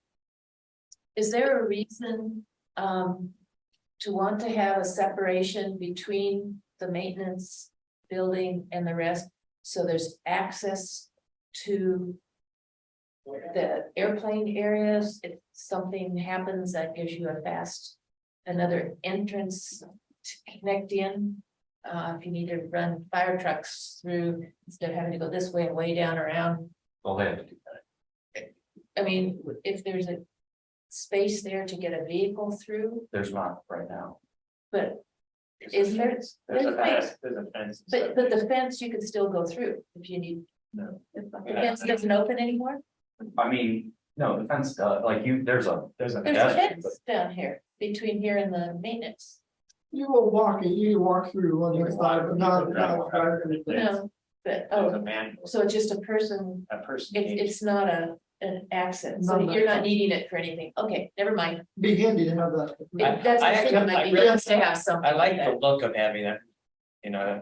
Is there a reason to want to have a separation between the maintenance building and the rest? So there's access to the airplane areas. If something happens, that gives you another entrance to connect in. If you need to run fire trucks through instead of having to go this way and way down around. Well, they have to do that. I mean, if there's a space there to get a vehicle through, There's not right now. but is there? There's a There's fence, there's a fence. But the fence you could still go through if you need. No. The fence doesn't open anymore? I mean, no, the fence does, there's a There's a pedestrian, fence down here, between here and the maintenance. You will you walk through on the side, but not. No, but, There's a oh, manual, so it's just a person, a person. it's not an accent, so No. you're not needing it for anything. Okay, never mind. Be handy to have that. That's the I thing, actually- it might be I nice to have something. I like the that. look of having that,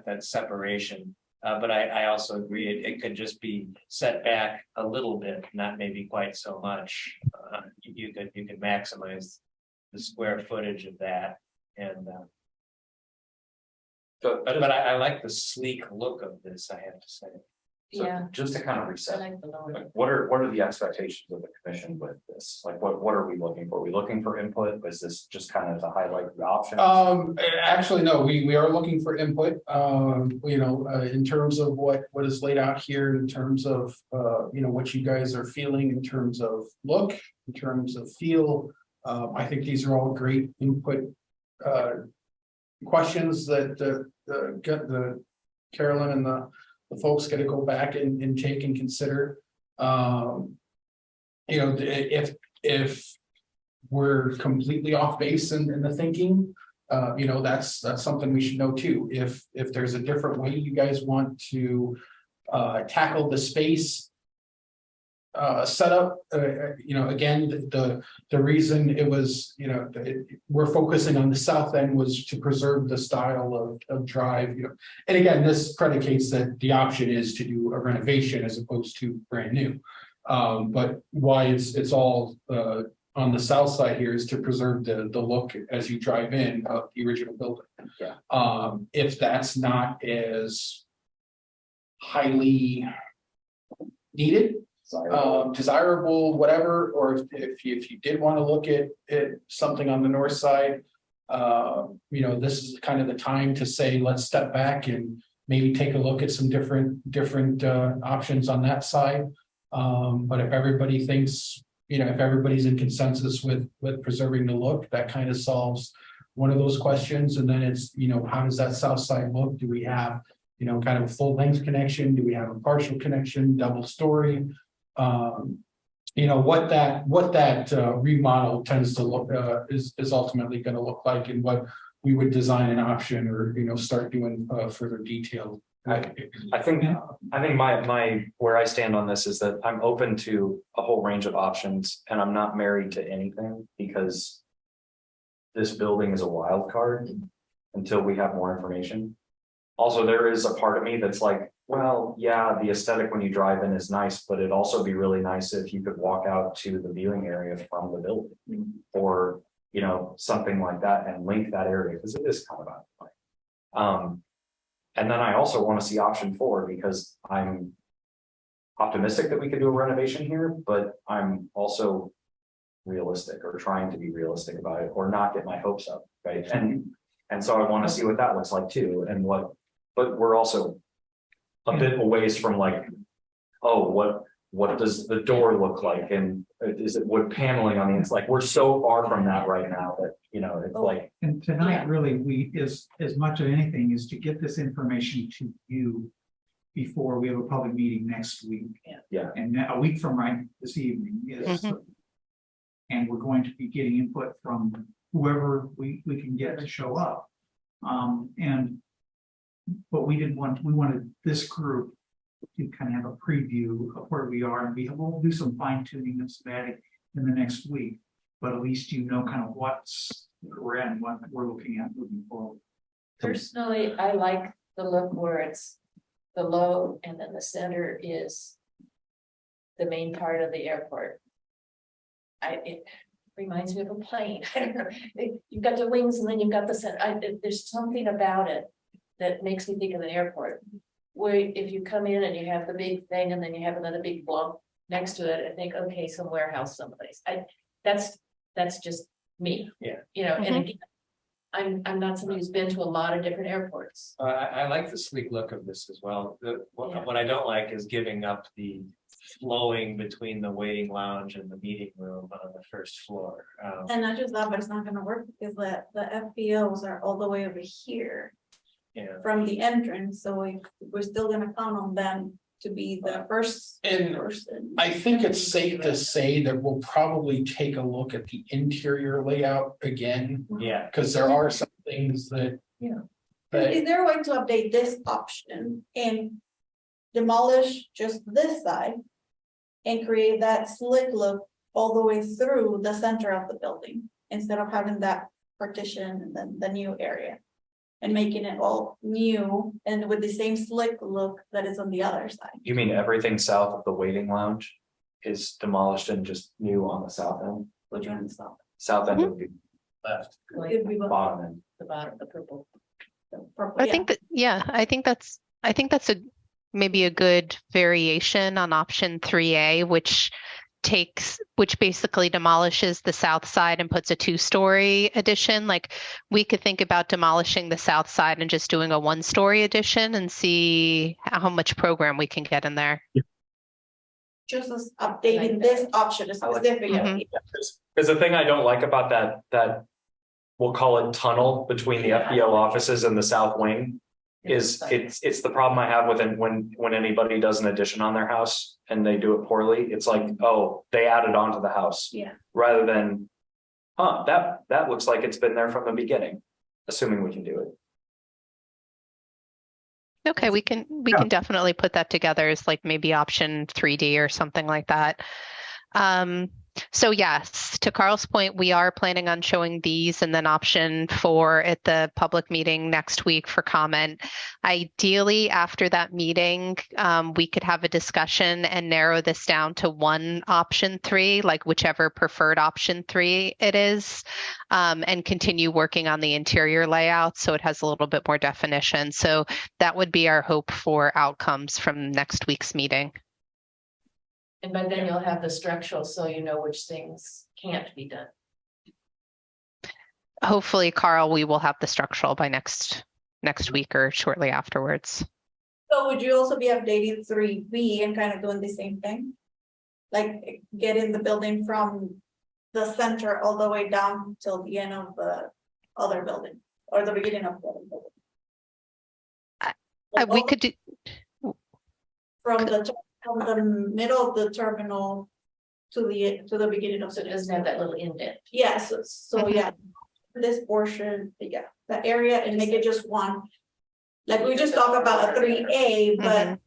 that separation. But I also agree, it could just be set back a little bit, not maybe quite so much. You could maximize the square footage of that and. But I like the sleek look of this, I have to say. So Yeah. just to kind of I reset, like the lower. like, what are the expectations of the commission with this? Like, what are we looking for? Are we looking for input? Is this just kind of to highlight the options? Actually, no, we are looking for input, in terms of what is laid out here, in terms of, what you guys are feeling in terms of look, in terms of feel. I think these are all great input, questions that the Carolyn and the folks got to go back and take and consider. If we're completely off base in the thinking, that's something we should know too. If there's a different way you guys want to tackle the space setup, again, the reason it was, we're focusing on the south end was to preserve the style of drive, and again, this predicates that the option is to do a renovation as opposed to brand new. But why it's all on the south side here is to preserve the look as you drive in of the original building. Yeah. If that's not as highly needed, desirable, whatever, or if you did want to look at something on the north side, this is kind of the time to say, let's step back and maybe take a look at some different options on that side. But if everybody thinks, if everybody's in consensus with preserving the look, that kind of solves one of those questions. And then it's, how does that south side look? Do we have, kind of a full length connection? Do we have a partial connection, double story? you know, what that remodel tends to look, is ultimately gonna look like, and what we would design an option, or, you know, start doing, further detail. I think my where I stand on this is that I'm open to a whole range of options, and I'm not married to anything because this building is a wild card until we have more information. Also, there is a part of me that's like, well, yeah, the aesthetic when you drive in is nice, but it'd also be really nice if you could walk out to the viewing area from the building. Or, you know, something like that, and link that area, because it is kind of out of line. And then I also want to see option 4, because I'm optimistic that we could do a renovation here, but I'm also realistic, or trying to be realistic about it, or not get my hopes up, right? And so I want to see what that looks like too, and but we're also a bit a ways from like, oh, what does the door look like, and is it wood paneling on the inside? Like, we're so far from that right now that, you know, it's like. And tonight, really, we is as much of anything is to get this information to you before we have a public meeting next week. Yeah. And a week from right this evening is, and we're going to be getting input from whoever we can get to show up. But we wanted this group to kind of have a preview of where we are, and we'll do some fine tuning of schematic in the next week. But at least you know kind of what's we're at and what we're looking at moving forward. Personally, I like the look where it's below and then the center is the main part of the airport. It reminds me of a plane. I don't know. You've got the wings and then you've got the center. There's something about it that makes me think of an airport. Where if you come in and you have the big thing and then you have another big block next to it, I think, okay, some warehouse someplace. That's just me. Yeah. You know, and again, I'm not somebody who's been to a lot of different airports. I like the sleek look of this as well. What I don't like is giving up the flowing between the waiting lounge and the meeting room on the first floor. And not just that, but it's not gonna work because the FBOs are all the way over here Yeah. from the entrance, so we're still gonna count on them to be the first And person. I think it's safe to say that we'll probably take a look at the interior layout again, Yeah. because there are some things that. Is there a way to update this option and demolish just this side and create that slick look all the way through the center of the building, instead of having that partition and then the new area? And making it all new and with the same slick look that is on the other side. You mean everything south of the waiting lounge is demolished and just new on the south end? Which one is that? South end would be Left. It'd be bottom end. The bottom, the purple. the purple, I yeah. think that, yeah, I think that's a maybe a good variation on option 3A, which basically demolishes the south side and puts a 2-story addition. Like, we could think about demolishing the south side and just doing a 1-story addition and see how much program we can get in there. Just as updating this option specifically. Because the thing I don't like about that we'll call it tunnel between the FBO offices and the south wing is it's the problem I have with it when anybody does an addition on their house and they do it poorly. It's like, oh, they added on to the house. Yeah. Rather than, that looks like it's been there from the beginning, assuming we can do it. Okay, we can definitely put that together as like maybe option 3D or something like that. So yes, to Carl's point, we are planning on showing these and then option 4 at the public meeting next week for comment. Ideally, after that meeting, we could have a discussion and narrow this down to one option 3, like whichever preferred option 3 it is, and continue working on the interior layout so it has a little bit more definition. So that would be our hope for outcomes from next week's meeting. And by then you'll have the structural, so you know which things can't be done. Hopefully, Carl, we will have the structural by next week or shortly afterwards. So would you also be updating 3B and kind of doing the same thing? Like getting the building from the center all the way down till the end of the other building or the beginning of the other building? We could do. From the middle of the terminal to the beginning of So the. it doesn't have that little indent. Yes, so yeah, this portion, yeah, the area and make it just one. Like we just talked about a 3A, but Mhm.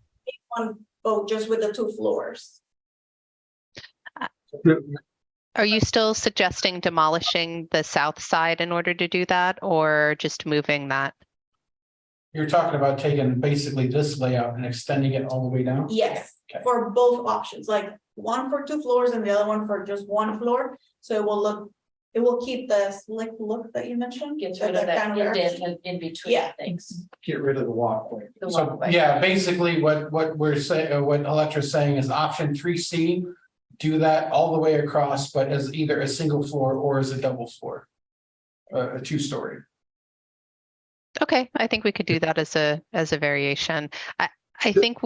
one boat just with the 2 floors. Are you still suggesting demolishing the south side in order to do that, or just moving that? You're talking about taking basically this layout and extending it all the way down? Yes, Okay. for both options, like one for 2 floors and the other one for just 1 floor. So it will keep the slick look that you mentioned. Gets like rid of that kind of indent in between Yeah. things. Get rid of the walkway. The So, walkway. yeah, basically what we're saying, what Electra's saying is option 3C. Do that all the way across, but as either a single floor or as a double floor. A 2-story. Okay, I think we could do that as a variation. I think,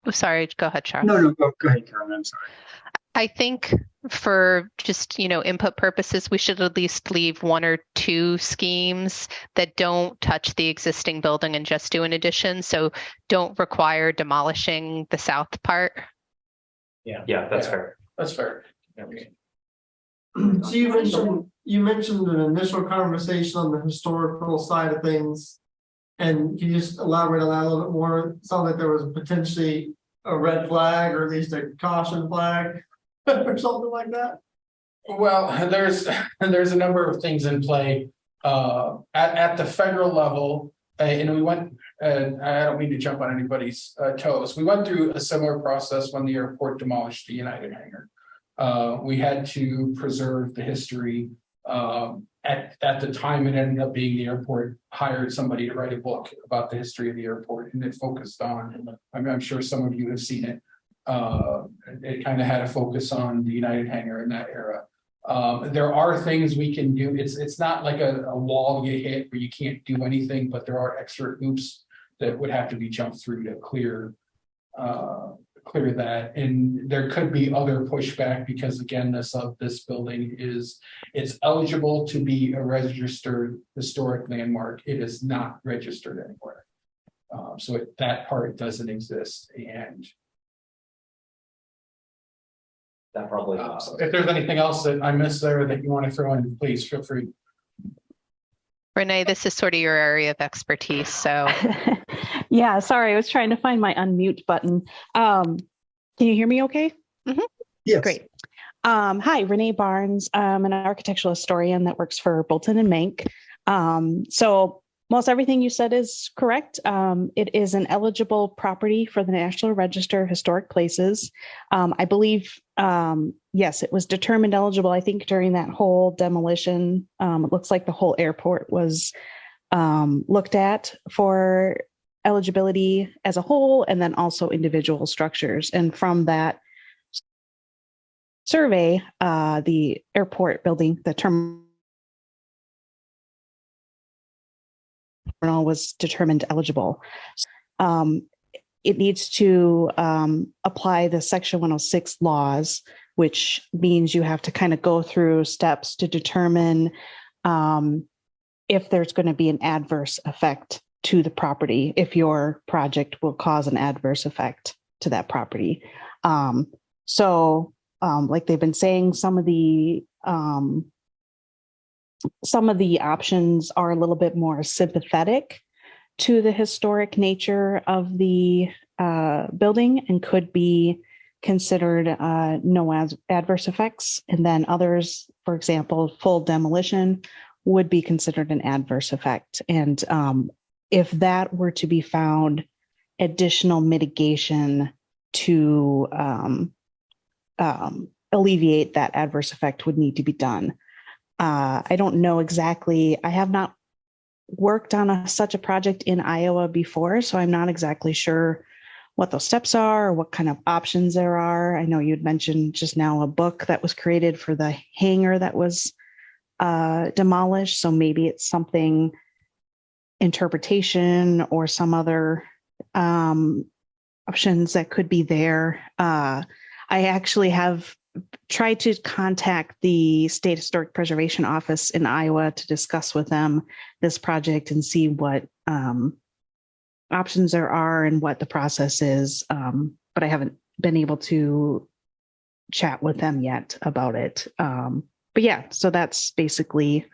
sorry, go ahead, Charles. No, go ahead, Carolyn, I'm sorry. I think for just, input purposes, we should at least leave 1 or 2 schemes that don't touch the existing building and just do an addition. So don't require demolishing the south part. Yeah, that's fair. That's fair. So you mentioned an initial conversation on the historical side of things. And can you just elaborate on that a little bit more? It sounded like there was potentially a red flag or at least a caution flag or something like that. Well, there's a number of things in play at the federal level, and we went. I don't mean to jump on anybody's toes. We went through a similar process when the airport demolished the United hangar. We had to preserve the history. At the time, it ended up being the airport hired somebody to write a book about the history of the airport, and it focused on. I'm sure some of you have seen it. It kind of had a focus on the United hangar in that era. There are things we can do. It's not like a wall you hit where you can't do anything, but there are extra hoops that would have to be jumped through to clear that. And there could be other pushback because again, this building it's eligible to be a registered historic landmark. It is not registered anywhere. So that part doesn't exist. And That probably. if there's anything else that I missed there that you want to throw in, please feel free. Renee, this is sort of your area of expertise, so. Yeah, sorry, I was trying to find my unmute button. Can you hear me okay? Yes. Great. Hi, Renee Barnes. I'm an architectural historian that works for Bolton and Mank. So most everything you said is correct. It is an eligible property for the National Register of Historic Places. I believe, yes, it was determined eligible, I think, during that whole demolition. It looks like the whole airport was looked at for eligibility as a whole, and then also individual structures. And from that survey, the airport building, the terminal was determined eligible. It needs to apply the Section 106 laws, which means you have to kind of go through steps to determine if there's going to be an adverse effect to the property, if your project will cause an adverse effect to that property. Like they've been saying, some of the options are a little bit more sympathetic to the historic nature of the building and could be considered no adverse effects. And then others, for example, full demolition would be considered an adverse effect. And if that were to be found, additional mitigation to alleviate that adverse effect would need to be done. I don't know exactly. I have not worked on such a project in Iowa before, so I'm not exactly sure what those steps are or what kind of options there are. I know you'd mentioned just now a book that was created for the hangar that was demolished, so maybe it's something interpretation or some other options that could be there. I actually have tried to contact the State Historic Preservation Office in Iowa to discuss with them this project and see what options there are and what the process is. But I haven't been able to chat with them yet about it. But yeah, so that's basically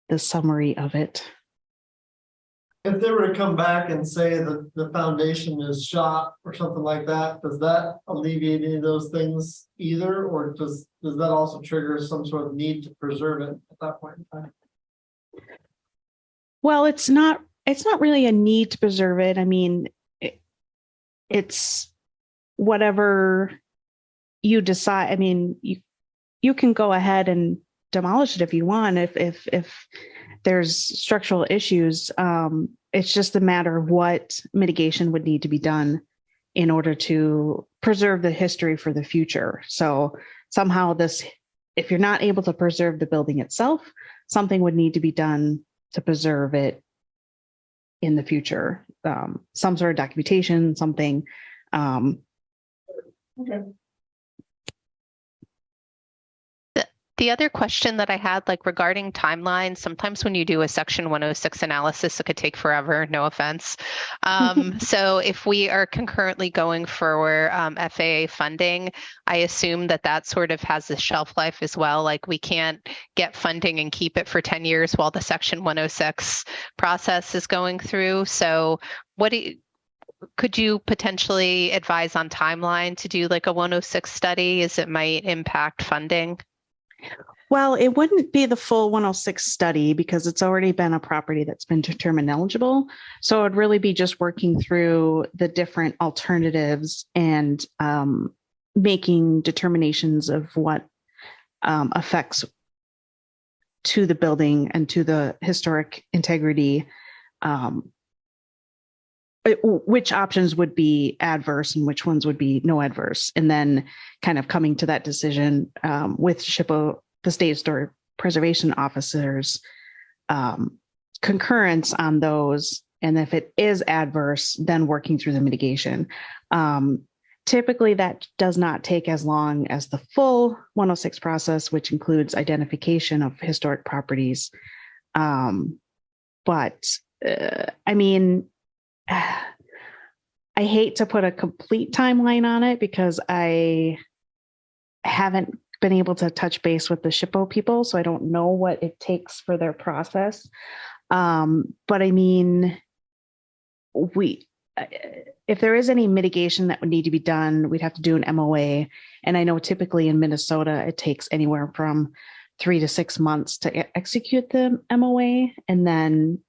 the summary of it. If they were to come back and say that the foundation is shot or something like that, does that alleviate any of those things either? Or does that also trigger some sort of need to preserve it at that point in time? Well, it's not really a need to preserve it. I mean, it's whatever you decide. I mean, you can go ahead and demolish it if you want, if there's structural issues. It's just a matter of what mitigation would need to be done in order to preserve the history for the future. So somehow if you're not able to preserve the building itself, something would need to be done to preserve it in the future. Some sort of documentation, something. Okay. The other question that I had, like regarding timelines, sometimes when you do a Section 106 analysis, it could take forever, no offense. So if we are concurrently going for FAA funding, I assume that sort of has a shelf life as well. Like we can't get funding and keep it for 10 years while the Section 106 process is going through. So could you potentially advise on timeline to do like a 106 study as it might impact funding? Well, it wouldn't be the full 106 study because it's already been a property that's been determined eligible. So it would really be just working through the different alternatives and making determinations of what effects to the building and to the historic integrity, which options would be adverse and which ones would be no adverse, and then kind of coming to that decision with SHPO, the State Historic Preservation Officers, concurrence on those. And if it is adverse, then working through the mitigation. Typically, that does not take as long as the full 106 process, which includes identification of historic properties. But I mean, I hate to put a complete timeline on it because I haven't been able to touch base with the SHPO people, so I don't know what it takes for their process. But I mean, if there is any mitigation that would need to be done, we'd have to do an MOA. And I know typically in Minnesota, it takes anywhere from 3 to 6 months to execute the MOA. And then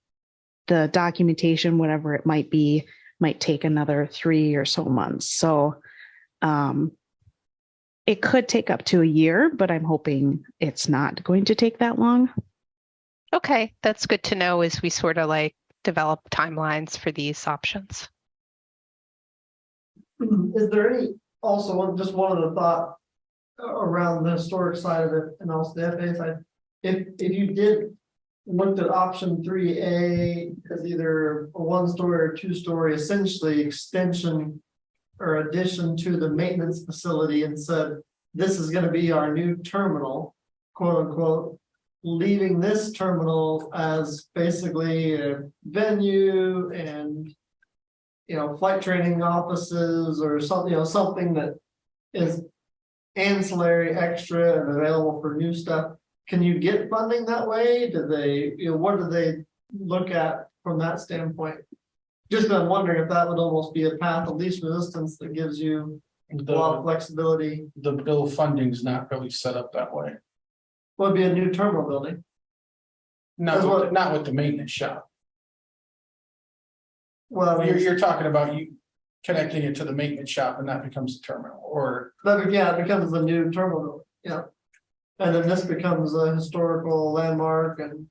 the documentation, whatever it might be, might take another 3 or so months. So it could take up to a year, but I'm hoping it's not going to take that long. Okay, that's good to know as we sort of like develop timelines for these options. Is there any, also just one other thought around the historic side of it and also the FAA side? If you did looked at option 3A as either a 1-story or 2-story, essentially extension or addition to the maintenance facility, and said, this is going to be our new terminal, quote unquote, leaving this terminal as basically a venue and, flight training offices or something, something that is ancillary, extra, and available for new stuff. Can you get funding that way? Do they, what do they look at from that standpoint? Just I'm wondering if that would almost be a path of least resistance that gives you a lot of flexibility. The bill funding's not really set up that way. Would be a new terminal building. Not with the maintenance shop. Well, You're talking about you connecting it to the maintenance shop and that becomes a terminal, or it becomes a new terminal, and then this becomes a historical landmark and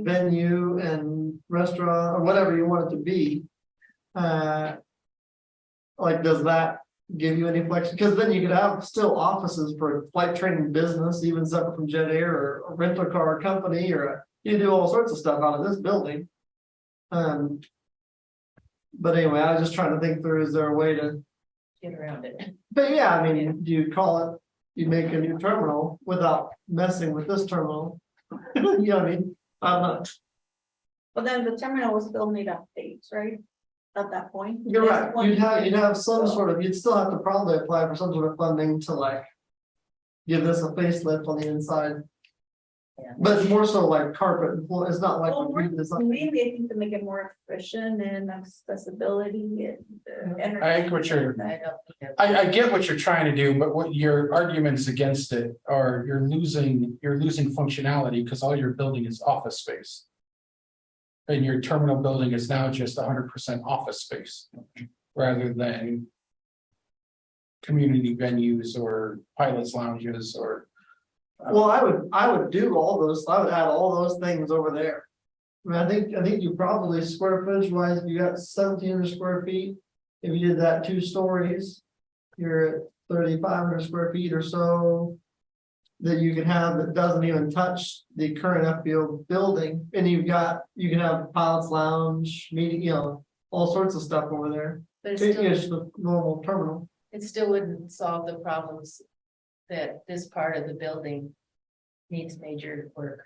venue and restaurant or whatever you want it to be. Like, does that give you any flex? Because then you could have still offices for flight training business, even separate from Jet Air or a rental car company, or you do all sorts of stuff out of this building. But anyway, I was just trying to think through, is there a way to Get around it. But yeah, I mean, do you call it, you make a new terminal without messing with this terminal? You know what I mean? I'm not. But then the terminal will still need updates, right? at that point. You're This right, one you'd have some so- sort of, you'd still have to probably apply for some sort of funding to like. Give this a facelift on the inside. Yeah. But it's more so like carpet, and floor. It's not like. Well, we design- maybe I think to make it more efficient and accessibility and. I think what you're, I don't think I get what you're trying to do, but what your arguments against it are you're losing functionality because all you're building is office space. And your terminal building is now just 100% office space rather than community venues or pilots lounges or. Well, I would do all those, I would add all those things over there. I mean, I think you probably square footage wise, you got 1,700 square feet. If you did that 2 stories, you're at 3,500 square feet or so. That you can have that doesn't even touch the current FBO building, and you can have pilots lounge, meeting, you know, all sorts of stuff over there. But It's it's still, just the normal terminal. it still wouldn't solve the problems that this part of the building needs major work.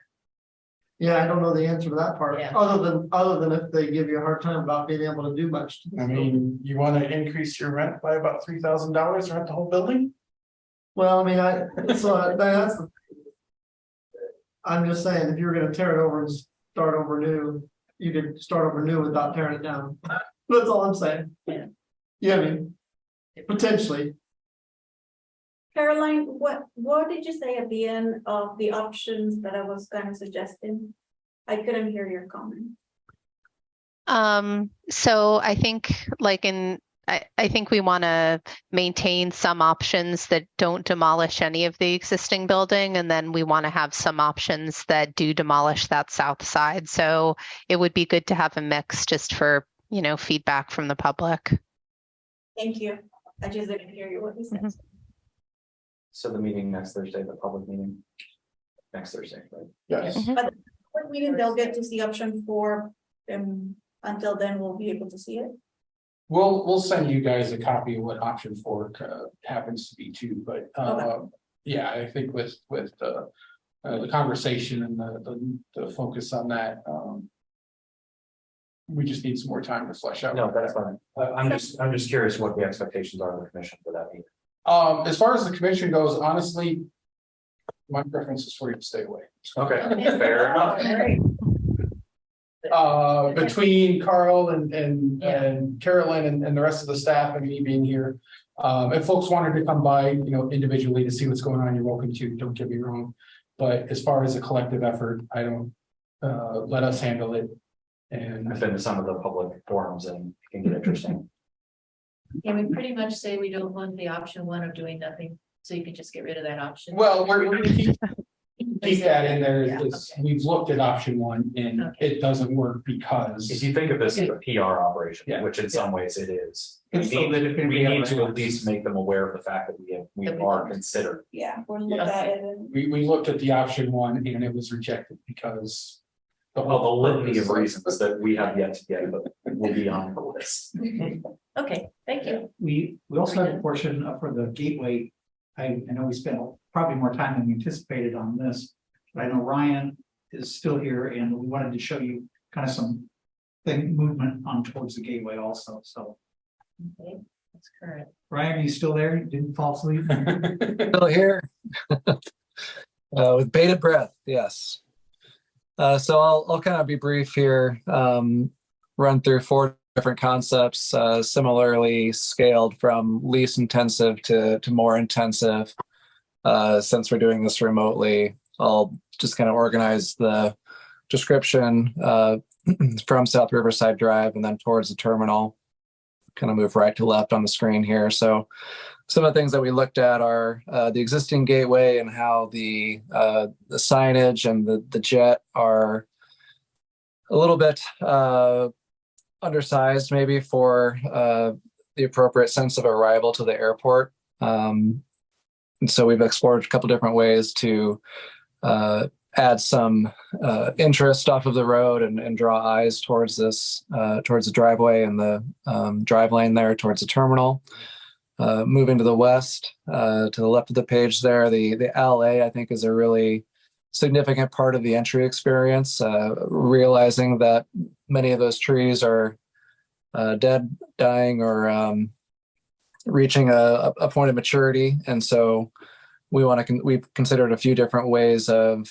Yeah, I don't know the answer to that part, Yeah. other than if they give you a hard time about being able to do much. I mean, you want to increase your rent by about $3,000 rent the whole building? Well, I mean, that's. I'm just saying, if you're gonna tear it over and start over new, you could start over new without tearing it down. That's all I'm saying. Yeah. Yeah, I mean, potentially. Caroline, what did you say at the end of the options that I was kind of suggesting? I couldn't hear your comment. So I think I think we want to maintain some options that don't demolish any of the existing building, and then we want to have some options that do demolish that south side. So it would be good to have a mix just for, feedback from the public. Thank you. I just didn't hear you what you said. Mhm. So the meeting next Thursday, the public meeting. Next Thursday, right? Yes. What meeting they'll get to see option 4, until then we'll be able to see it. We'll send you guys a copy of what option 4 happens to be too, but Okay. yeah, I think with the conversation and the focus on that, we just need some more time to flesh out. No, that's fine. I'm just curious what the expectations are of the commission for that meeting. As far as the commission goes, honestly, my preference is for you to stay away. Okay, fair enough. Between Carl and Yeah. Carolyn and the rest of the staff and me being here. If folks wanted to come by, individually to see what's going on, you're welcome to, don't get me wrong. But as far as a collective effort, I don't, let us handle it. And I've been to some of the public forums and it can get interesting. Can we pretty much say we don't want the option 1 of doing nothing, so you could just get rid of that option? well, we're gonna keep that in there, Yeah, because we've looked at option 1 and Okay. it doesn't work If because. you think of this as a PR operation, Yeah. which in some ways it is. We It's so that if need, we anybody need ever to at asks- least make them aware of the fact that we That we are don't. considered. Yeah, we'll look at it and. We looked at the option 1 and it was rejected because. Of a litany of reasons that we have yet to get, but will be on the list. Okay, thank you. We also have a portion up for the gateway. I know we spent probably more time than we anticipated on this. But I know Ryan is still here and we wanted to show you kind of some movement on towards the gateway also. So Okay, that's current. Ryan, are you still there? You didn't fall asleep? Still here. With bated breath, yes. So I'll kind of be brief here. Run through 4 different concepts, similarly scaled from least intensive to more intensive. Since we're doing this remotely, I'll just kind of organize the description from South Riverside Drive and then towards the terminal. Kind of move right to left on the screen here. So some of the things that we looked at are the existing gateway and how the signage and the jet are a little bit undersized maybe for the appropriate sense of arrival to the airport. And so we've explored a couple different ways to add some interest off of the road and draw eyes towards this, towards the driveway and the drive lane there towards the terminal. Moving to the west, to the left of the page there, the alley I think is a really significant part of the entry experience, realizing that many of those trees are dead, dying, or reaching a point of maturity. And so we've considered a few different ways of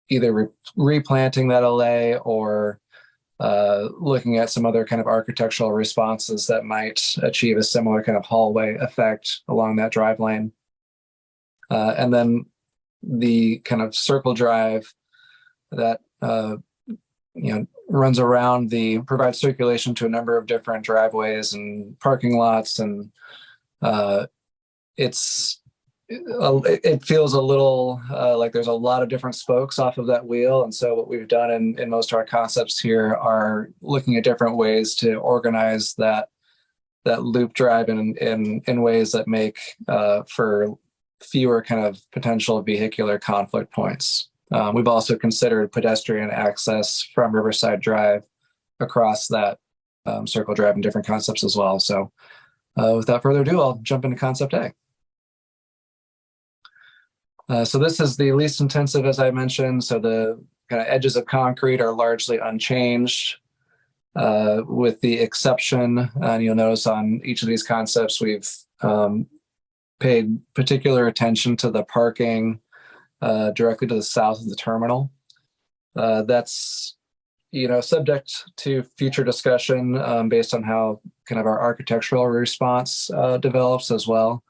either replanting that LA or looking at some other kind of architectural responses that might achieve a similar kind of hallway effect along that drive lane. And then the kind of circle drive that runs around provides circulation to a number of different driveways and parking lots, and it feels a little like there's a lot of different spokes off of that wheel. And so what we've done in most of our concepts here are looking at different ways to organize that loop drive in ways that make for fewer kind of potential vehicular conflict points. We've also considered pedestrian access from Riverside Drive across that circle drive in different concepts as well. So without further ado, I'll jump into concept A. So this is the least intensive, as I mentioned. So the kind of edges of concrete are largely unchanged, with the exception, and you'll notice on each of these concepts, we've paid particular attention to the parking directly to the south of the terminal. That's subject to future discussion based on how kind of our architectural response develops as well.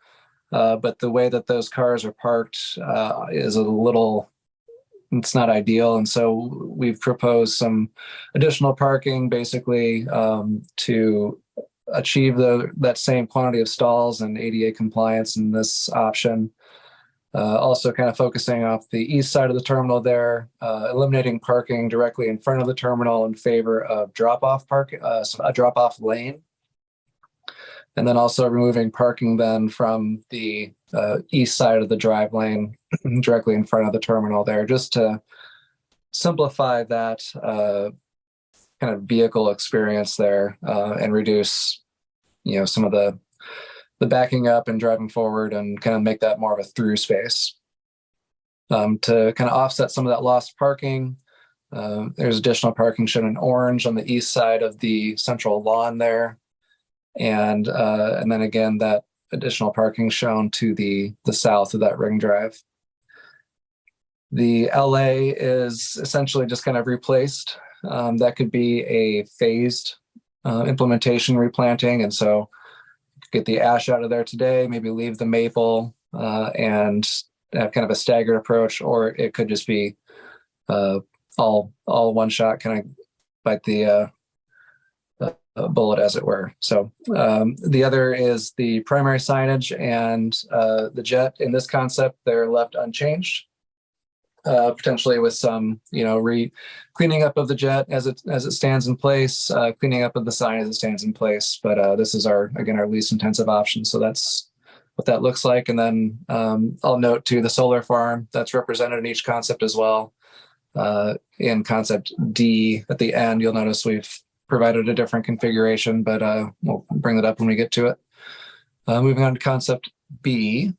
But the way that those cars are parked is it's not ideal. And so we've proposed some additional parking basically to achieve that same quantity of stalls and ADA compliance in this option. Also kind of focusing off the east side of the terminal there, eliminating parking directly in front of the terminal in favor of drop-off a drop-off lane. And then also removing parking then from the east side of the drive lane directly in front of the terminal there, just to simplify that kind of vehicle experience there and reduce, some of the backing up and driving forward and kind of make that more of a through space. To kind of offset some of that lost parking, there's additional parking shown in orange on the east side of the central lawn there. And then again, that additional parking shown to the south of that ring drive. The LA is essentially just kind of replaced. That could be a phased implementation replanting. And so get the ash out of there today, maybe leave the maple and have kind of a staggered approach, or it could just be all one shot, kind of bite the bullet, as it were. So the other is the primary signage and the jet. In this concept, they're left unchanged, potentially with some, cleaning up of the jet as it stands in place, cleaning up of the sign as it stands in place. But this is our least intensive option. So that's what that looks like. And then I'll note too, the solar farm that's represented in each concept as well. In concept D at the end, you'll notice we've provided a different configuration, but we'll bring that up when we get to it. Moving on to concept B.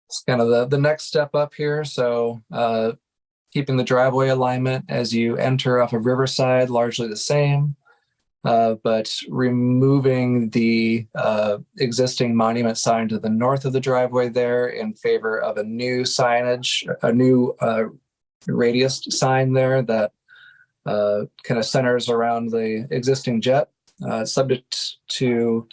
It's kind of the next step up here. So keeping the driveway alignment as you enter off of Riverside, largely the same, but removing the existing monument sign to the north of the driveway there in favor of a new signage, a new radius sign there that kind of centers around the existing jet, subject to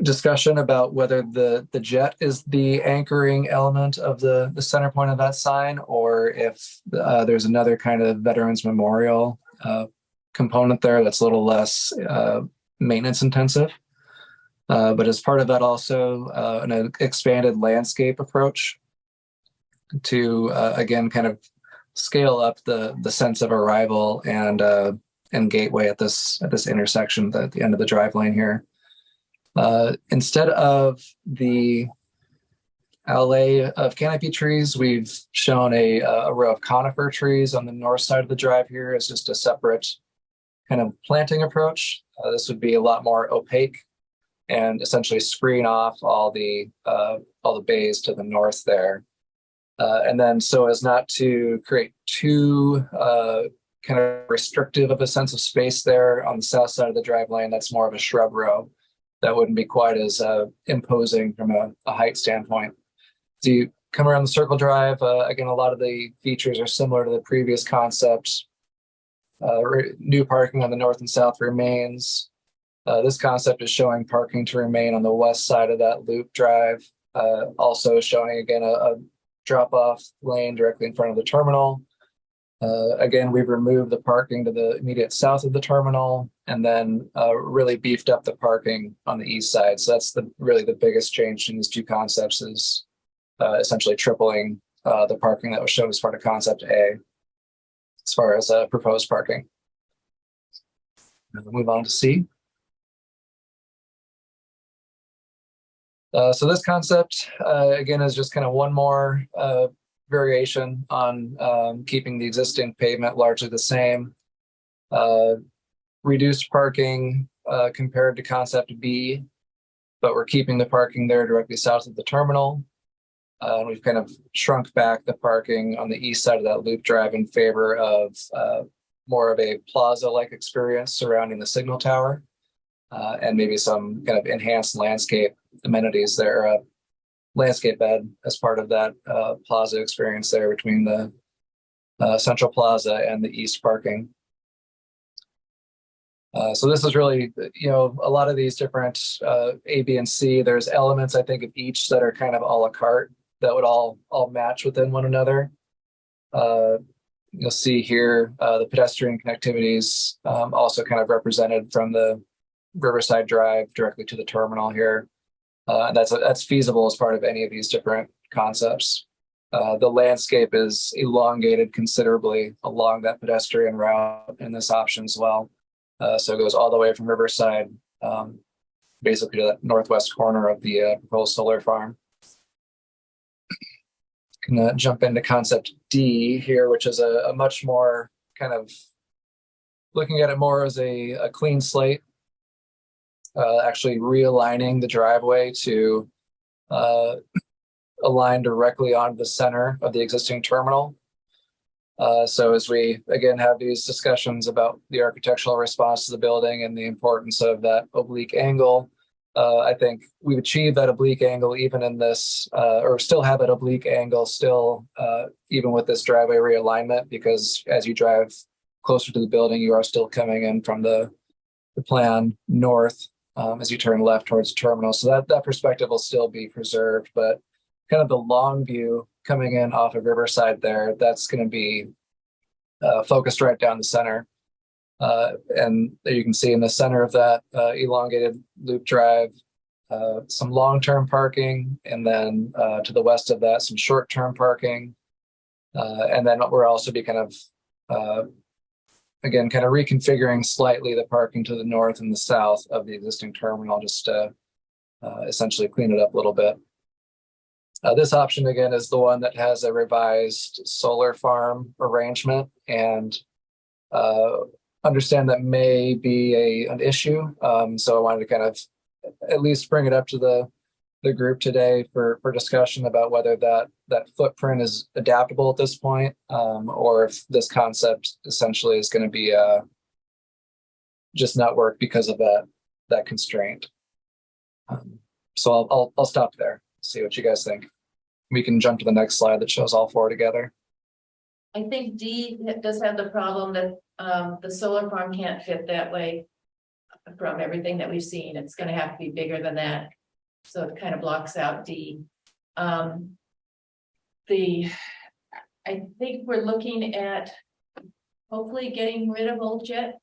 discussion about whether the jet is the anchoring element of the center point of that sign, or if there's another kind of Veterans Memorial component there that's a little less maintenance intensive. But as part of that also an expanded landscape approach to again kind of scale up the sense of arrival and gateway at this intersection at the end of the drive lane here. Instead of the alley of canopy trees, we've shown a row of conifer trees on the north side of the drive here as just a separate kind of planting approach. This would be a lot more opaque and essentially screen off all the bays to the north there. And then so as not to create too kind of restrictive of a sense of space there. On the south side of the drive lane, that's more of a shrub row that wouldn't be quite as imposing from a height standpoint. So you come around the circle drive, again, a lot of the features are similar to the previous concepts. New parking on the north and south remains. This concept is showing parking to remain on the west side of that loop drive. Also showing again a drop-off lane directly in front of the terminal. Again, we've removed the parking to the immediate south of the terminal, and then really beefed up the parking on the east side. So that's really the biggest change in these two concepts is essentially tripling the parking that was shown as part of concept A, as far as proposed parking. We'll move on to C. So this concept, again, is just kind of one more variation on keeping the existing pavement largely the same. Reduced parking compared to concept B, but we're keeping the parking there directly south of the terminal. We've kind of shrunk back the parking on the east side of that loop drive in favor of more of a plaza-like experience surrounding the signal tower, and maybe some kind of enhanced landscape amenities there, landscape bed as part of that plaza experience there between the central plaza and the east parking. So this is really, a lot of these different A, B, and C, there's elements, I think, of each that are kind of a la carte that would all match within one another. You'll see here the pedestrian connectivities also kind of represented from the Riverside Drive directly to the terminal here. That's feasible as part of any of these different concepts. The landscape is elongated considerably along that pedestrian route in this option as well. So it goes all the way from Riverside, basically to the northwest corner of the proposed solar farm. Can jump into concept D here, which is a much more kind of looking at it more as a clean slate. Actually realigning the driveway to align directly onto the center of the existing terminal. So as we, again, have these discussions about the architectural response to the building and the importance of that oblique angle, I think we've achieved that oblique angle even in this, or still have that oblique angle still, even with this driveway realignment, because as you drive closer to the building, you are still coming in from the plan north as you turn left towards the terminal. So that perspective will still be preserved, but kind of the long view coming in off of Riverside there, that's going to be focused right down the center. And you can see in the center of that elongated loop drive, some long-term parking, and then to the west of that, some short-term parking. And then we're also be kind of, again, kind of reconfiguring slightly the parking to the north and the south of the existing terminal, just to essentially clean it up a little bit. This option, again, is the one that has a revised solar farm arrangement, and understand that may be an issue. So I wanted to kind of at least bring it up to the group today for discussion about whether that footprint is adaptable at this point, or if this concept essentially is going to be just not work because of that constraint. So I'll stop there, see what you guys think. We can jump to the next slide that shows all four together. I think D does have the problem that the solar farm can't fit that way from everything that we've seen. It's going to have to be bigger than that. So it kind of blocks out D. I think we're looking at hopefully getting rid of Old Jet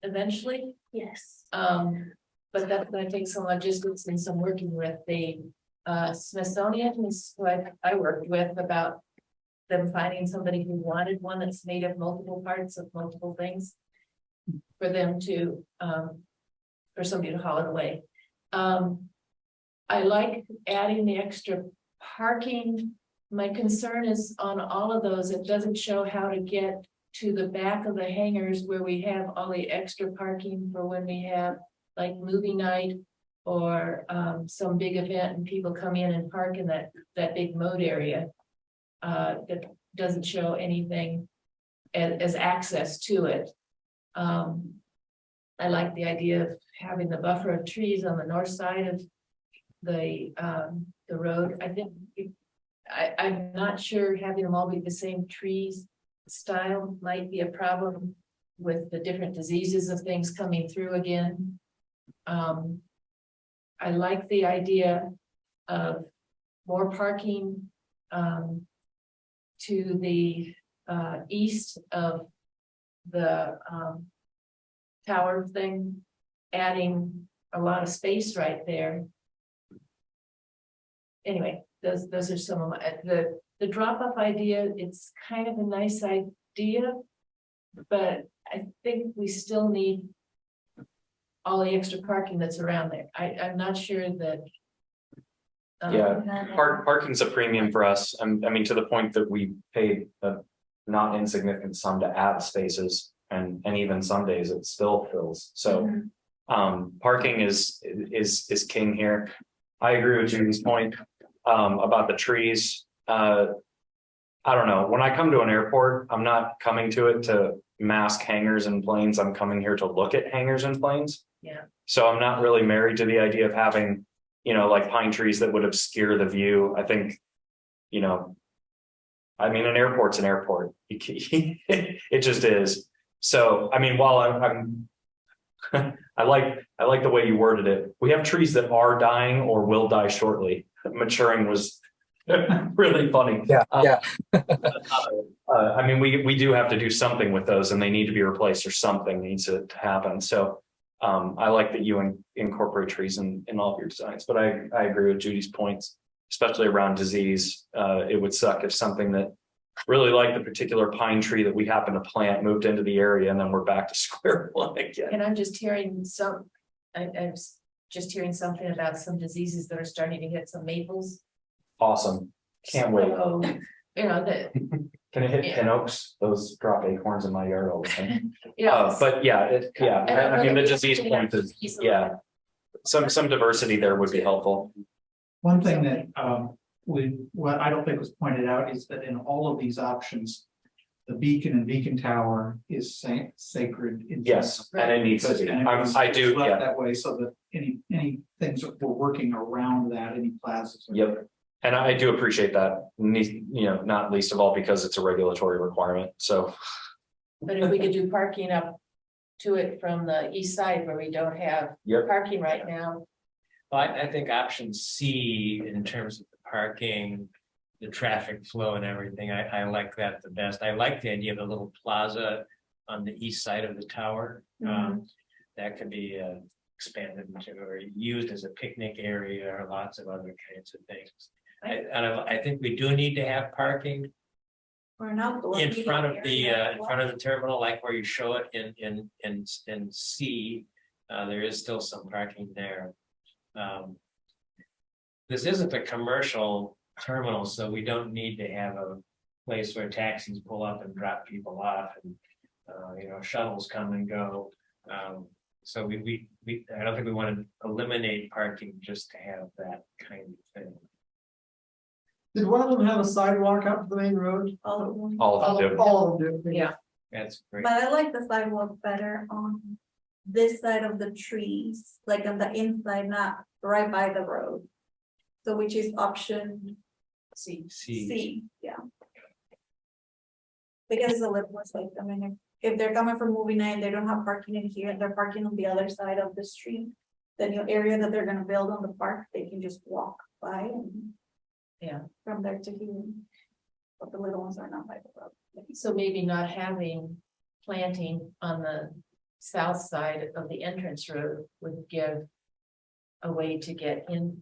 eventually. Yes. But that's going to take some logistics and some working with the Smithsonian is what I worked with about them finding somebody who wanted one that's made of multiple parts of multiple things for them to for somebody to haul it away. I like adding the extra parking. My concern is on all of those, it doesn't show how to get to the back of the hangars where we have all the extra parking for when we have like movie night or some big event and people come in and park in that big mode area. That doesn't show anything as access to it. I like the idea of having the buffer of trees on the north side of the road. I think I'm not sure having them all be the same trees style might be a problem with the different diseases of things coming through again. I like the idea of more parking to the east of the tower thing, adding a lot of space right there. Anyway, those are some of my, the drop-off idea, it's kind of a nice idea, but I think we still need all the extra parking that's around there. I'm not sure that. Yeah, parking's a premium for us. I mean, to the point that we paid a not insignificant sum to add spaces, and even some days it still fills. So, parking is king here. I agree with Judy's point about the trees. I don't know. When I come to an airport, I'm not coming to it to mask hangars and planes. I'm coming here to look at hangars and planes. Yeah. So I'm not really married to the idea of having, like pine trees that would obscure the view. I think, I mean, an airport's an airport. It just is. So, I mean, while I'm I like the way you worded it. We have trees that are dying or will die shortly. Maturing was really funny. Yeah. I mean, we do have to do something with those, and they need to be replaced, or something needs to happen. So I like that you incorporate trees in all of your designs, but I agree with Judy's points, especially around disease. It would suck if something that really like the particular pine tree that we happen to plant moved into the area, and then we're back to square one again. And I'm just hearing I'm just hearing something about some diseases that are starting to hit some maples. Awesome. Can't wait. So, that. Can it hit pin oaks? Those drop acorns in my yard all the time. Yes. But yeah, I mean, the disease point is, some diversity there would be helpful. One thing that what I don't think was pointed out is that in all of these options, the beacon and beacon tower is sacred. Yes, and it needs to be. I do, left that way so that any things that we're working around that, any plazas. Yep. And I do appreciate that, not least of all because it's a regulatory requirement. So. But if we could do parking up to it from the east side where we don't have parking right now. Well, I think option C in terms of the parking, the traffic flow and everything, I like that the best. I like the idea of a little plaza on the east side of the tower. That could be expanded into or used as a picnic area or lots of other kinds of things. I think we do need to have parking in front of the terminal, like where you show it in C. There is still some parking there. This isn't a commercial terminal, so we don't need to have a place where taxis pull up and drop people off, and shuttles come and go. So I don't think we want to eliminate parking just to have that kind of thing. Did one of them have a sidewalk out to the main road? All of them. All of them do. All of them do. Yeah. That's great. But I like the sidewalk better on this side of the trees, like on the inside, not right by the road. So which is option C, yeah. Because it's a little more safe. I mean, if they're coming from movie night, they don't have parking in here, and they're parking on the other side of the street. The new area that they're gonna build on the park, they can just walk by and from there to here. But the little ones are not by the road. So maybe not having planting on the south side of the entrance road would give a way to get in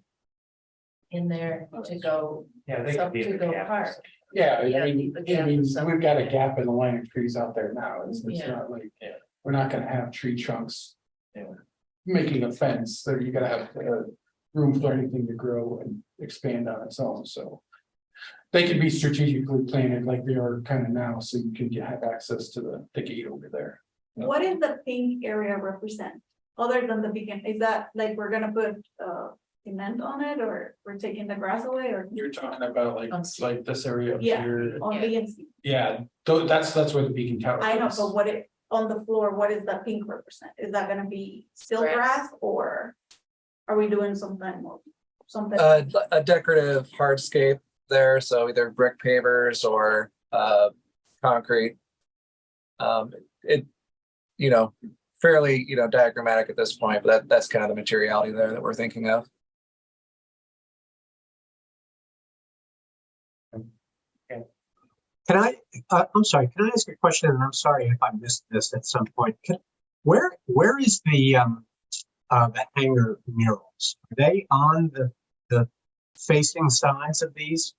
there to go. To go park. Yeah, I mean, we've got a gap in the line of trees out there now. It's not like, we're not gonna have tree trunks. Making a fence, so you gotta have room for anything to grow and expand on its own, so. They can be strategically planted like they are kind of now, so you can have access to the gate over there. What is the pink area represent? Other than the beacon, is that like we're gonna put cement on it, or we're taking the grass away, or? You're talking about like this area up Yeah. here. On B and C. Yeah, that's where the beacon tower I know, is. but what it, on the floor, what is that pink represent? Is that gonna be still Grass. grass, or are we doing something more? Something, A decorative hardscape there, so either brick pavers or concrete. It, fairly, diagrammatic at this point, but that's kind of the materiality there that we're thinking of. Can I'm sorry, can I ask a question? And I'm sorry if I missed this at some point. Where is the hangar murals? Are they on the facing sides of these?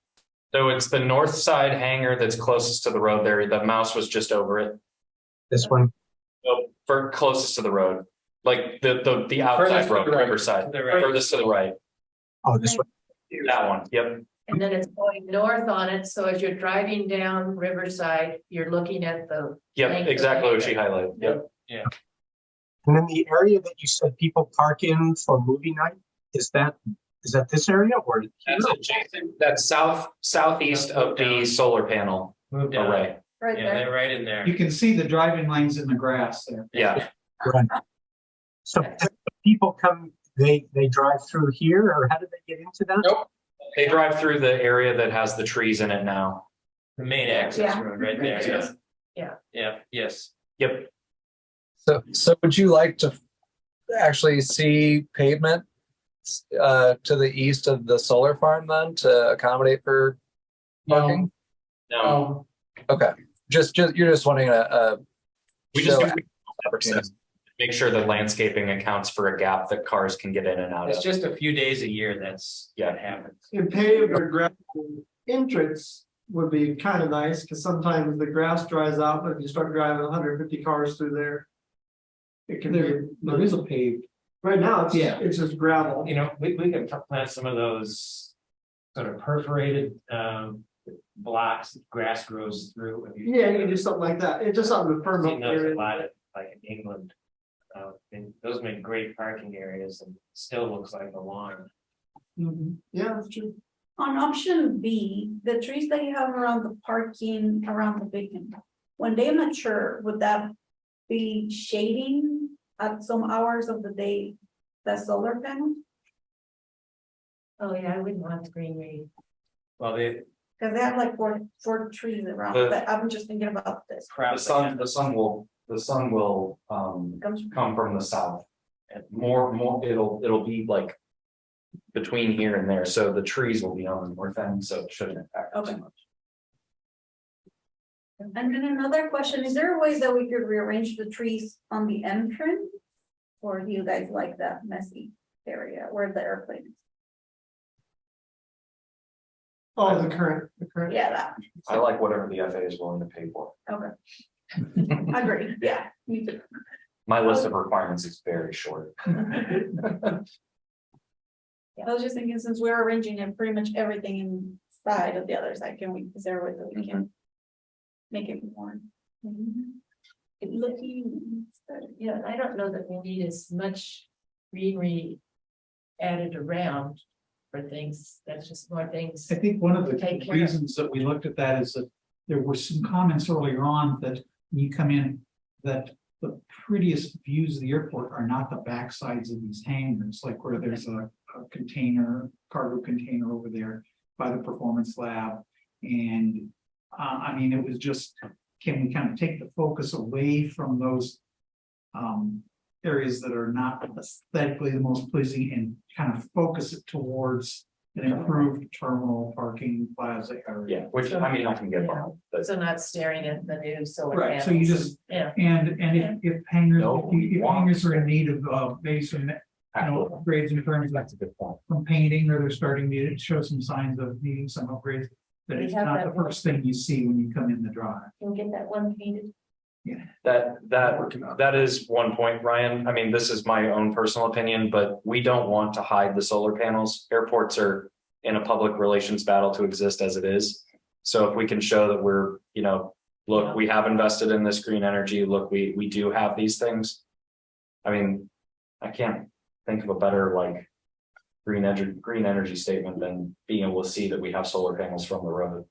So it's the north side hangar that's closest to the road there. The mouse was just over it. This one? So for closest to the road, like the Furthest outside to road, the right. Riverside, To the right. furthest to the right. Oh, this one. That one, yep. And then it's going north on it, so as you're driving down Riverside, you're looking at the. Yep, length of exactly what she hangar. highlighted. Yep. And then the area that you said people park in for movie night, is that this area or? That's adjacent, that's southeast of the solar panel Move down. array. right Yeah, there. they're right in there. You can see the driving lanes in the grass there. Yeah, Right. So the people come, they drive through here, or how did they get into that? Nope. They drive through the area that has the trees in it now. The main access Yeah. road right there. Yeah. Yeah. Yeah, yes. Yep. So would you like to actually see pavement to the east of the solar farm then to accommodate for parking? No, Okay, just you're just wanting a we just show do opportunity. make sure the landscaping accounts for a gap that cars can get in and out It's of. just a few days a year that happens. And paved or gravel entrance would be kind of nice, because sometimes the grass dries out, but if you start driving 150 cars through there. It can be, There is a paved. right now, Yeah. it's just gravel. You know, we can plant some of those sort of perforated blocks, that grass grows through. Have you- Yeah, you can do something like that. It's just something to firm Seen up those a there. lot, like in England. And those make great parking areas and still looks like a lawn. Yeah, that's true. On option B, the trees that you have around the parking, around the beacon, when they mature, would that be shading at some hours of the day, the solar panel? Oh, yeah, I wouldn't want the greenery. Well, they Cause they have like four trees around, The- but I'm just thinking about this. crowd. The sun will Comes come from the south. And more, it'll be like between here and there, so the trees will be on the north end, so it shouldn't impact it Okay. too much. And then another question, is there a way that we could rearrange the trees on the entrance? Or do you guys like that messy area where the airplane is? Oh, the current. Yeah, that, I like whatever the FAA is willing to pay for. okay. I agree, yeah, me too. My list of requirements is very short. I was just thinking, since we're arranging it pretty much everything inside of the other side, is there a way that we can make it more good looking? Yeah, I don't know that we need as much greenery added around for things. That's just more things. I think one of the Take care. reasons that we looked at that is that there were some comments earlier on that when you come in, that the prettiest views of the airport are not the back sides of these hangars, like where there's a container, cargo container over there by the performance lab. And I mean, it was just, can we kind of take the focus away from those areas that are not aesthetically the most pleasing and kind of focus it towards an improved terminal parking plaza area. Yeah, which I mean, I can get behind, but So not staring at the new solar Right, panels. so you just, Yeah. and if hangars, No, if hangars are in need of maybe some, upgrades in terms of that's a good point. from painting, or they're starting to show some signs of needing some upgrades. That We it's have not that the first thing you see when you come in the drive. Can we get that one painted? That is one point, Ryan. I mean, this is my own personal opinion, but we don't want to hide the solar panels. Airports are in a public relations battle to exist as it is. So if we can show that we're, look, we have invested in this green energy, look, we do have these things. I mean, I can't think of a better green energy statement than being able to see that we have solar panels from the road.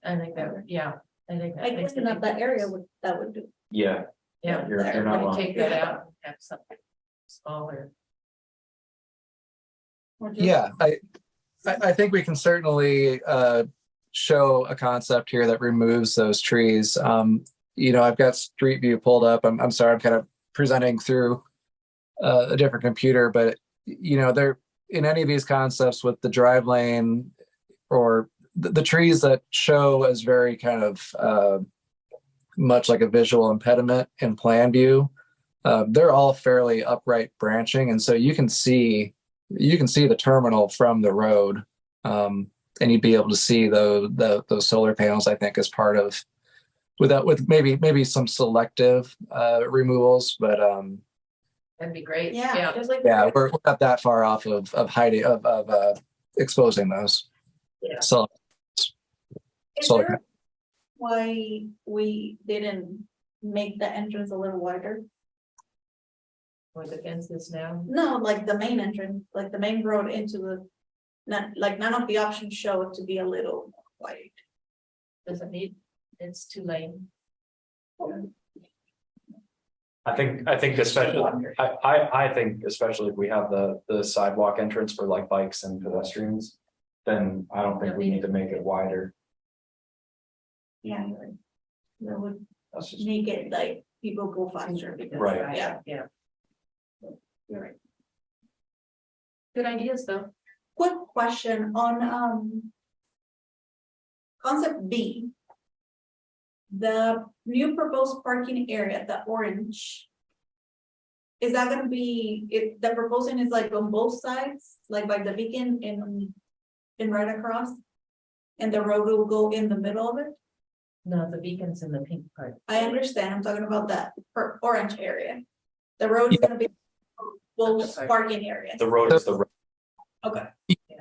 I think that, yeah, I think that Like, makes cleaning a up big that area difference. would, that would do. Yeah, Yeah, you're not when you wrong. take that out, and have something smaller. Or just- Yeah, I think we can certainly show a concept here that removes those trees. I've got Street View pulled up. I'm sorry, I'm kind of presenting through a different computer, but there in any of these concepts with the drive lane or the trees that show as very kind of much like a visual impediment in plan view, they're all fairly upright branching, and so you can see the terminal from the road, and you'd be able to see those solar panels. I think as part of with maybe some selective removals, but That'd be great. Yeah, just like. yeah, we're not that far off of hiding of exposing those. Yeah. So Is solar there why we didn't make the entrance a little wider? Or the fences now. No, like the main entrance, like the main road into the, none of the options show it to be a little wide. Doesn't need, it's too late. I think especially, I think especially if we have the sidewalk entrance for like bikes and pedestrians, then I don't think we need to make it wider. Yeah. That would That's just, make it like people go faster because. Right. Yeah, Yeah, you're right. good ideas though. Quick question on concept B. The new proposed parking area, the orange. Is that gonna be, if the proposing is like on both sides, like by the beacon and right across? And the road will go in the middle of it? No, the beacon's in the pink part. I understand, I'm talking about that orange area. The road is gonna be both parking areas. the road is the road. Okay,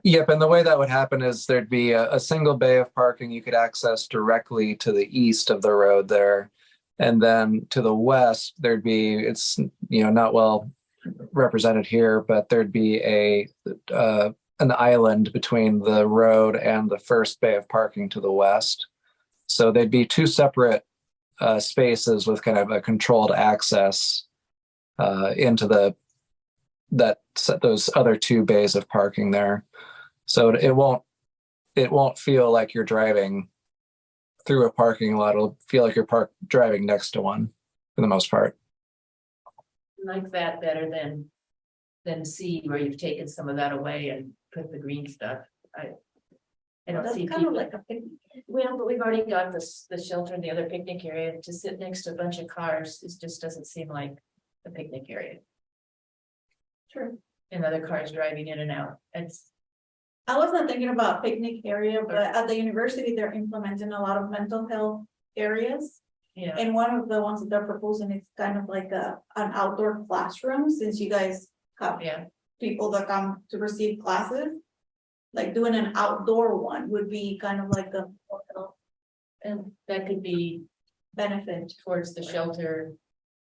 Yep, and the way that would happen is there'd be a single bay of parking you could access directly to the east of the road there. And then to the west, there'd be, it's, not well represented here, but there'd be an island between the road and the first bay of parking to the west. So they'd be two separate spaces with kind of a controlled access into those other two bays of parking there. So it won't feel like you're driving through a parking lot. It'll feel like you're driving next to one for the most part. Like that better than C where you've taken some of that away and put the green stuff. I don't that's see kind of people. like a picnic. Well, but we've already got the shelter and the other picnic area. To sit next to a bunch of cars, it just doesn't seem like a picnic area. True. And other cars driving in and out. I wasn't thinking about picnic area, but at the university, they're implementing a lot of mental health areas. Yeah, And one of the ones that they're proposing is kind of like an outdoor classroom, since you guys have yeah, people that come to receive classes. Like doing an outdoor one would be kind of like a and that could be benefit. towards the shelter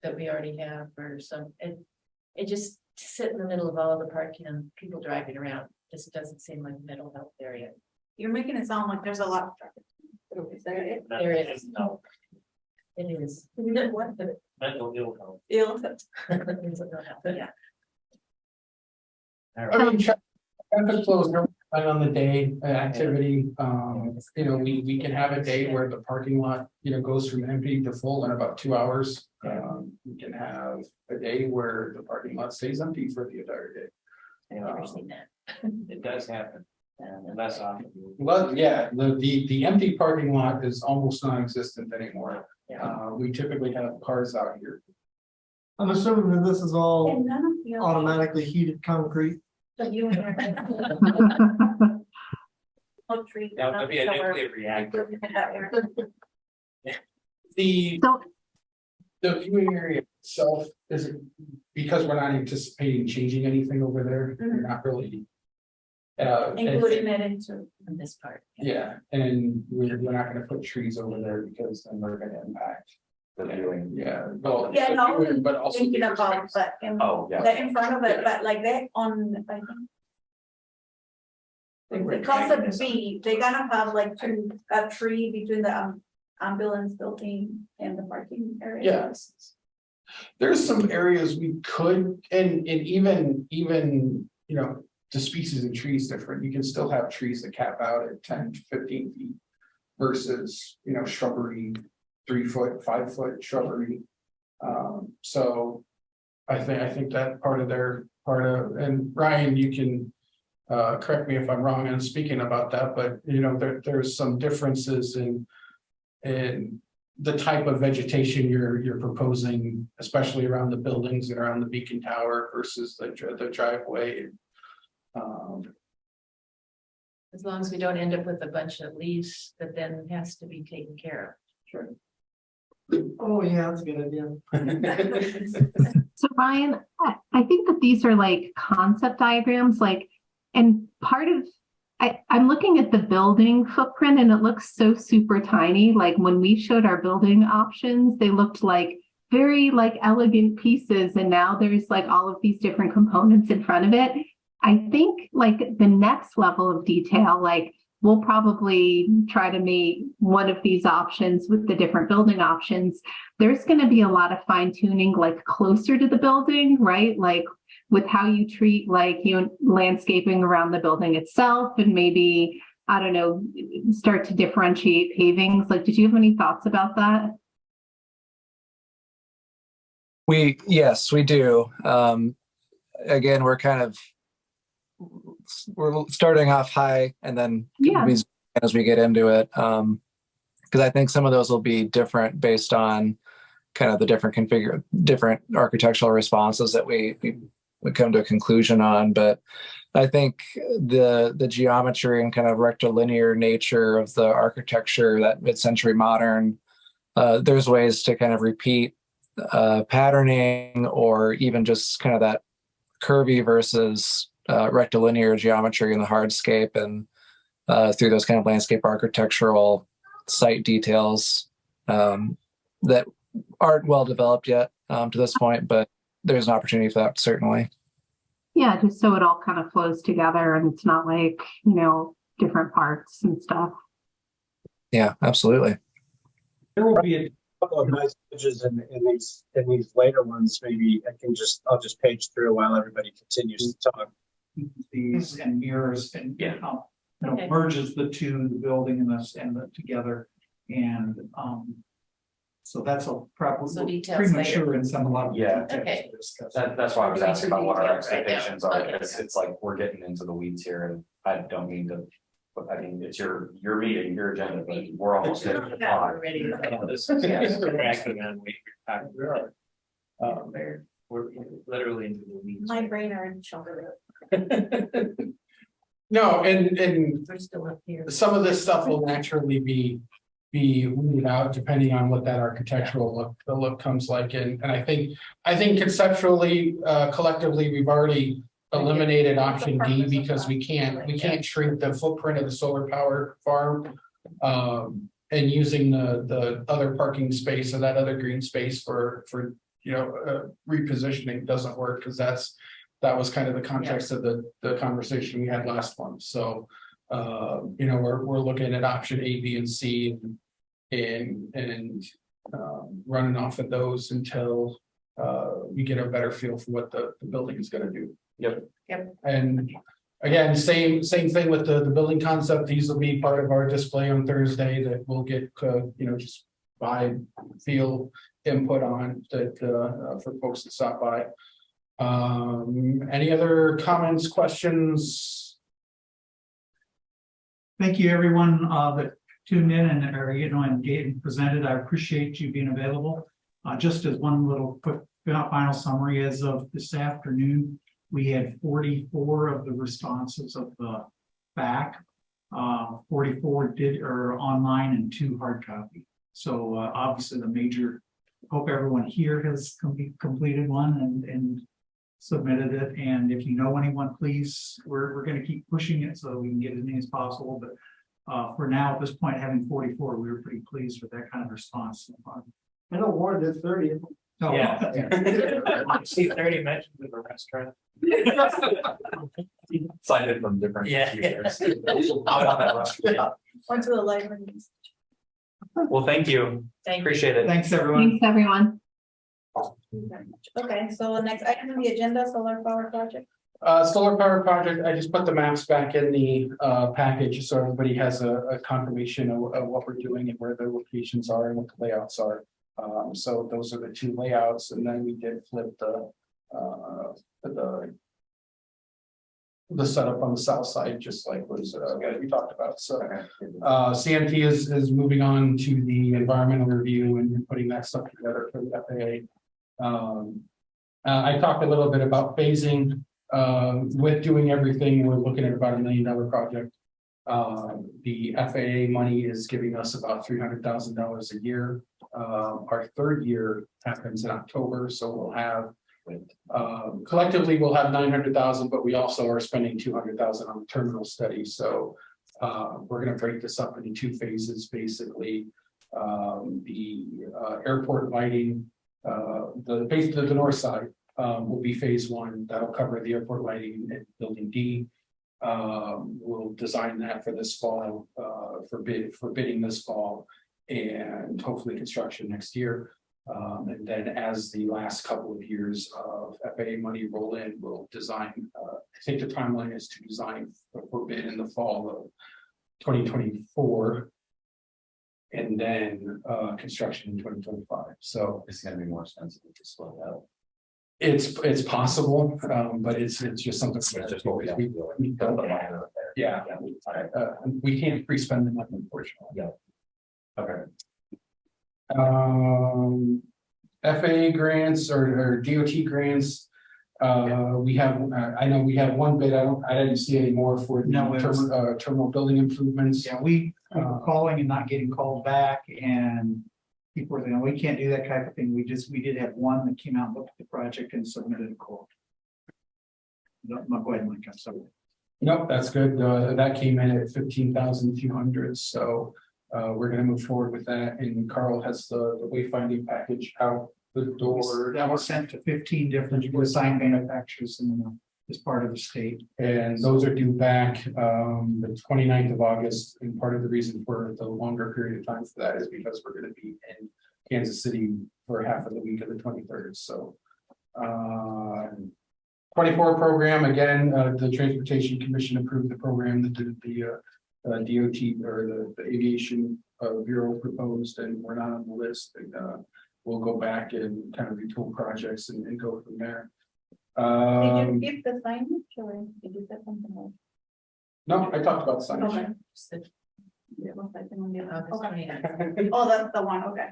that we already have or some, it just to sit in the middle of all of the parking and people driving around, just doesn't seem like a mental health area. You're making it sound like there's a lot of traffic. Is that it? There is. No. It is. What? Mental ill health. Ill. Yeah. All right. I mean, traffic flows on the day activity, we can have a day where the parking lot, goes from empty to full in about 2 hours. We can have a day where the parking lot stays empty for the entire day. I've never seen that. It does happen, and less often. Well, yeah, the empty parking lot is almost non-existent anymore. We typically have cars out here. I'm assuming that this is all And none of the. automatically heated concrete. But you. No tree. That would be a nuclear reactor. The viewing area itself isn't, because we're not anticipating changing anything over there, we're not really. Including it into. In this part. Yeah, and we're not gonna put trees over there because then they're gonna impact the viewing, well, Yeah, no, the viewing, but also. Thinking the about, but in, Oh, yeah. the in front of it, but like that on, I think. The concept B, they're gonna have like a tree between the ambulance building and the parking area. Yes. There's some areas we could, and even, you know, the species of trees different, you can still have trees that cap out at 10 to 15 feet. Versus, you know, shrubbery, 3 foot, 5 foot shrubbery. So I think that part of, and Ryan, you can. Correct me if I'm wrong in speaking about that, but you know, there's some differences in the type of vegetation you're proposing, especially around the buildings and around the beacon tower versus the driveway. As long as we don't end up with a bunch of leaves that then has to be taken care of. Sure. Oh, yeah, that's a good idea. So Ryan, I think that these are like concept diagrams, like, and part of, I'm looking at the building footprint and it looks so super tiny. Like when we showed our building options, they looked like very like elegant pieces. And now there's like all of these different components in front of it. I think like the next level of detail, like we'll probably try to make one of these options with the different building options. There's going to be a lot of fine tuning, like closer to the building, right? Like with how you treat like, you know, landscaping around the building itself, and maybe, I don't know, start to differentiate pavings. Like, did you have any thoughts about that? Yes, we do. Again, we're starting off high and then as we get into it, because I think some of those will be different based on kind of the different architectural responses that we come to a conclusion on. But I think the geometry and kind of rectilinear nature of the architecture, that mid-century modern, there's ways to kind of repeat patterning, or even just kind of that curvy versus rectilinear geometry in the hardscape, and through those kind of landscape architectural site details that aren't well developed yet to this point, but there's an opportunity for that, certainly. Yeah, just so it all kind of flows together and it's not like, you know, different parts and stuff. Yeah, absolutely. There will be a couple of nice images in these later ones. Maybe I'll just page through while everybody continues to talk. These and mirrors and merges the two, the building and the together, and so that's probably premature in some a lot of details to discuss. That's why I was asking about what our expectations are, because it's like we're getting into the weeds here, and I don't mean to. But I mean, it's your meeting, your agenda, but we're almost at the time. This is interacting on we're literally into the weeds. My brain are in chocolate. No, and We're still up here. some of this stuff will naturally be weeded out depending on what that architectural look comes like. And I think conceptually, collectively, we've already eliminated option D because we can't shrink the footprint of the solar power farm. And using the other parking space or that other green space for repositioning doesn't work, because that was kind of the context of the conversation we had last month. So we're looking at option A, B, and C and running off of those until we get a better feel for what the building is going to do. Yep. And again, same thing with the building concept. These will be part of our display on Thursday that we'll get just vibe, feel, input on that for folks that stop by. Any other comments, questions? Thank you, everyone that tuned in and are and presented. I appreciate you being available. Just as one little quick final summary, as of this afternoon, we had 44 of the responses of the back. 44 are online and 2 hard copy. So obviously hope everyone here has completed one and submitted it. And if you know anyone, please, we're going to keep pushing it so we can get as many as possible. But for now, at this point, having 44, we were pretty pleased with that kind of response so far. I know Warren did 30. Oh. Yeah. See 30 mentions of a restaurant. Cited from different Yeah. computers. Out on that rush. Yeah. Went to the library. Well, thank you. Thank you. Appreciate it. Thanks, everyone. Thanks, everyone. Okay, so the next item on the agenda, solar power project. Solar power project, I just put the maps back in the package, so everybody has a confirmation of what we're doing and where the locations are and what the layouts are. So those are the two layouts, and then we did flip the setup on the south side, just like was we talked about. So CMT is moving on to the environmental review and putting that stuff together for the FAA. I talked a little bit about phasing. With doing everything, we're looking at about $1 million project. The FAA money is giving us about $300,000 a year. Our third year happens in October, so we'll have collectively we'll have 900,000, but we also are spending 200,000 on the terminal study. So we're going to break this up into two phases, basically. The airport lighting, the north side. Will be phase one. That'll cover the airport lighting at building D. We'll design that for this fall, for bidding this fall, and hopefully construction next year. And then as the last couple of years of FAA money roll in, we'll design, I think the timeline is to design for bid in the fall of 2024. And then construction in 2025. So It's gonna be more expensive to slow down. it's possible, but it's just something. We don't, yeah, we can't pre-spend the money, unfortunately. Yeah. Okay. FAA grants or DOT grants. We have, I know we have one bid. I didn't see any more for the terminal building improvements. Yeah, we calling and not getting called back, and people were saying, we can't do that type of thing. We did have one that came out, looked at the project and submitted a quote. No, go ahead, Mike, I'm sorry. Nope, that's good. That came in at 15,200. So we're going to move forward with that. And Carl has the wayfinding package out the door. That was sent to 15 different sign manufacturers in this part of the state. And those are due back the 29th of August. And part of the reason for the longer period of time for that is because we're going to be in Kansas City for half of the week of the 23rd. So 24 program, again, the Transportation Commission approved the program that the DOT or the Aviation Bureau proposed, and we're not on the list. And, we'll go back and kind of retool projects and go from there. Did you keep the signage or did you set something else? No, I talked about signage. Okay. Okay. Oh, that's the one, okay.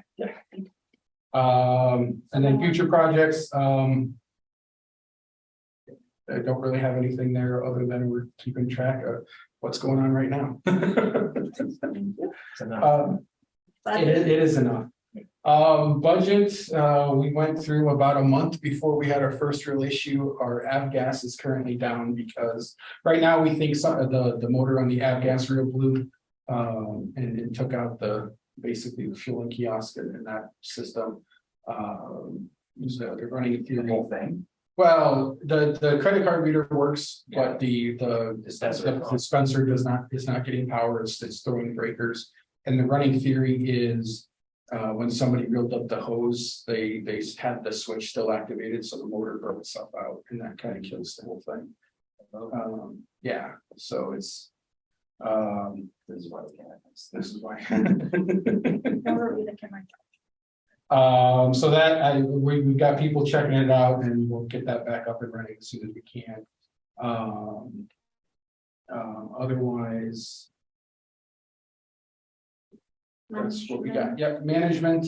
And then future projects, I don't really have anything there other than we're keeping track of what's going on right now. It is enough. Budget, we went through about a month before we had our first real issue. Our avgas is currently down because right now we think some of the motor on the avgas real blew, and it took out basically the fueling kiosk in that system. So they're running it through the whole thing. Well, the credit card reader works, but the dispenser is not getting power. It's throwing breakers. And the running theory is when somebody reeled up the hose, they had the switch still activated, so the motor broke itself out, and that kind of kills the whole thing. Yeah, so it's this is why we can't. This is why. So that we've got people checking it out, and we'll get that back up and running as soon as we can. Otherwise, that's what we got. Yep, management.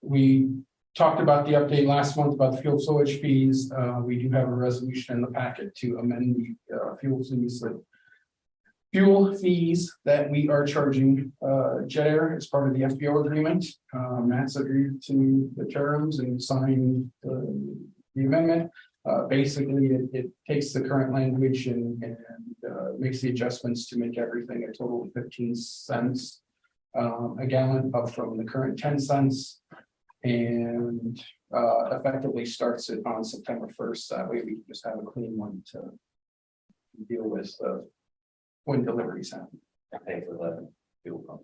We talked about the update last month about the fuel storage fees. We do have a resolution in the packet to amend the fuel fees that we are charging Jet Air as part of the FBO agreement. Matt's agreed to the terms and signed the amendment. Basically, it takes the current language and makes the adjustments to make everything a total of 15 cents a gallon, up from the current 10 cents, and effectively starts it on September 1st. That way we can just have a clean one to deal with when deliveries happen. Pay for the fuel pump.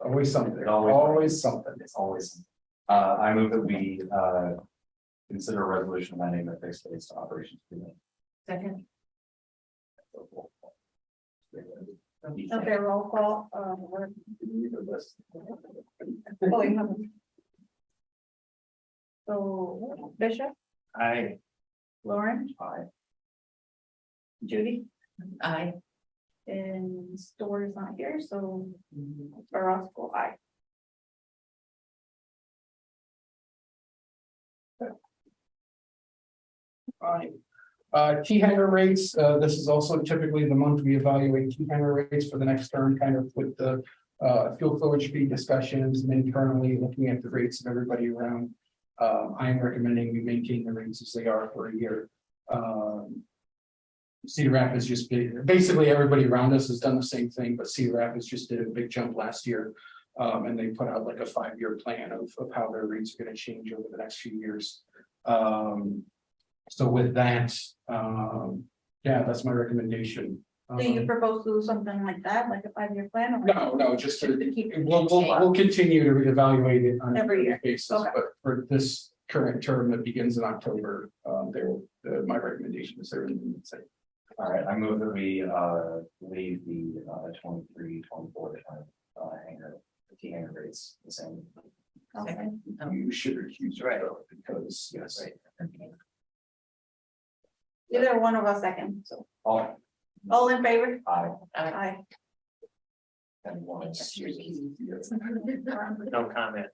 Always something, Always. always something. It's always. I move that we consider a resolution amending the fixed base operations agreement. Second. Okay, roll call, oh, you haven't. So Bishop, I, Lauren, Aye. Judy, Aye. and Store is not here, so Orozco, aye. Fine. T hanger rates, this is also typically the month we evaluate T hanger rates for the next term, kind of with the fuel fluid fee discussions and internally looking at the rates of everybody around. I am recommending we maintain the rates as they are for a year. Cedar Rapids just basically everybody around us has done the same thing, but Cedar Rapids just did a big jump last year. And they put out like a 5-year plan of how their rates are going to change over the next few years. So with that, yeah, that's my recommendation. Do you propose to do something like that, like a 5-year plan? or- No, just to keep it we'll continue to reevaluate it on Every year. basis, Okay. but for this current term that begins in October, my recommendation is there. All right, I move that we leave the 23-24 hanger, the T hanger rates the same. Okay. You should recuse yourself because yes. Either one of us second, so All all in favor? aye. Aye. And one is- no comment.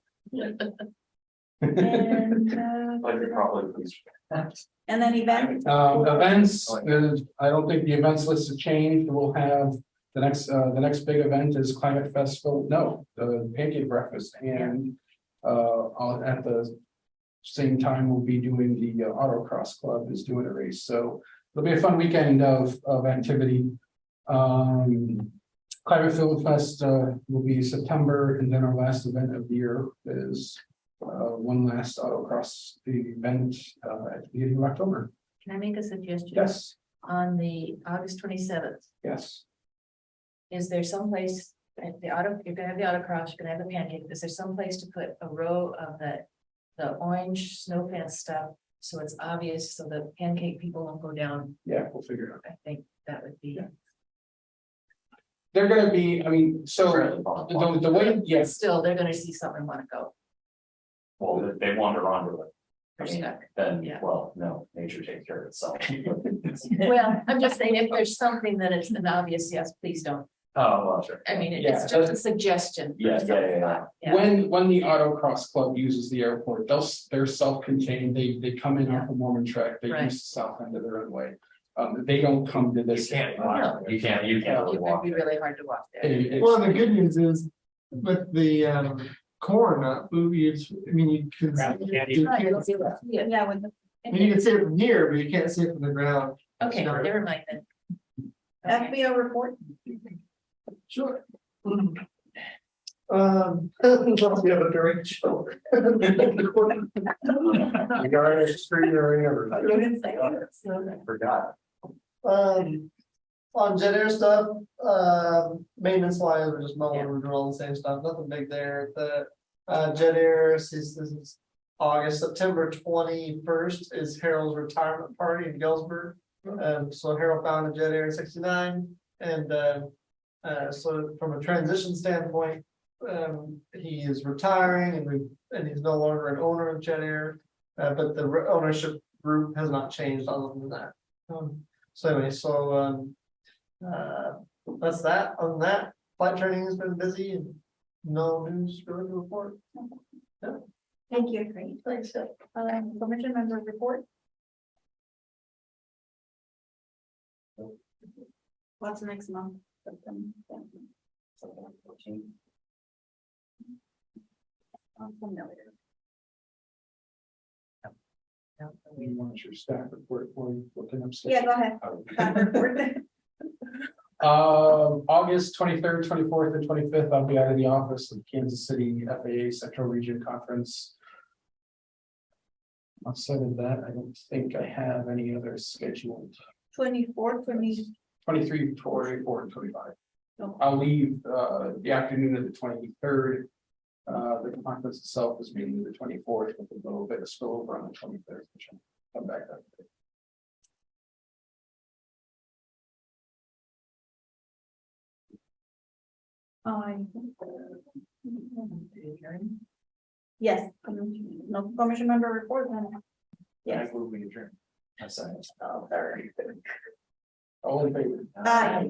And, But you're probably pleased. and then event, Events, I don't think the events list has changed. We'll have the next big event is Climate Festival. No, the Pancake Breakfast, and at the same time we'll be doing the Autocross Club is doing a race. So it'll be a fun weekend of activity. Climate Field Fest will be September, and then our last event of the year is one last autocross event at the beginning of October. Can I make a suggestion? Yes, On the August 27th, yes. is there someplace, at the you're gonna have the autocross, you're gonna have the pancake, is there someplace to put a row of the orange snow fence stuff? So it's obvious, so the pancake people won't go down. Yeah, we'll figure it out. I think that would be. They're gonna be, I mean, so the way, yes, Still, they're gonna see something and wanna go. Well, they wander onto it. I They're mean, stuck. then, Yeah. well, no, nature takes care of itself. Well, I'm just saying, if there's something that it's an obvious, yes, please don't. Oh, well, sure. I mean, Yeah, it's just a suggestion. Yeah. Yeah. when the autocross club uses the airport, they're self-contained, they come in off the Mormon track, they Right. use the south end of their runway. They don't come to You this. can't area. walk. You can't really It walk would be there. really hard to walk there. It's- Well, the good news is with the corn, you can. Right, see can't it, you Right, you'll can't- be able to see it. yeah, with the I mean, you can see it from here, but you can't see it from the ground. Okay, never mind then. Okay. FBO report. Sure. Unless we have a direct show. Regarding extraordinary or- You didn't say it. I forgot. On jet air stuff, maintenance wise, we're just mowing, we're doing all the same stuff, nothing big there. The jet air, this is August, September 21st is Harold's retirement party in Galesburg. So Harold found a jet air 69, and so from a transition standpoint, he is retiring and he's no longer an owner of jet air, but the ownership group has not changed other than that. So anyway, that's that. Other than that, flight training has been busy and no news really to report. Thank you, great. Thanks. Commission member report. What's next month? I'm familiar. You want your staff report for you, looking up. Yeah, go ahead. Staff report. August 23rd, 24th, and 25th, I'll be out of the office of Kansas City FAA Central Region Conference. Outside of that, I don't think I have any others scheduled. 24, 20. 23, 24, and 25. No. I'll leave the afternoon of the 23rd. The conference itself is meeting the 24th with a little bit of spillover on the 23rd, which I'll come back up. Yes, no commission member report then. Yes. I move we adjourn. I second. Oh, there. All in favor? Aye.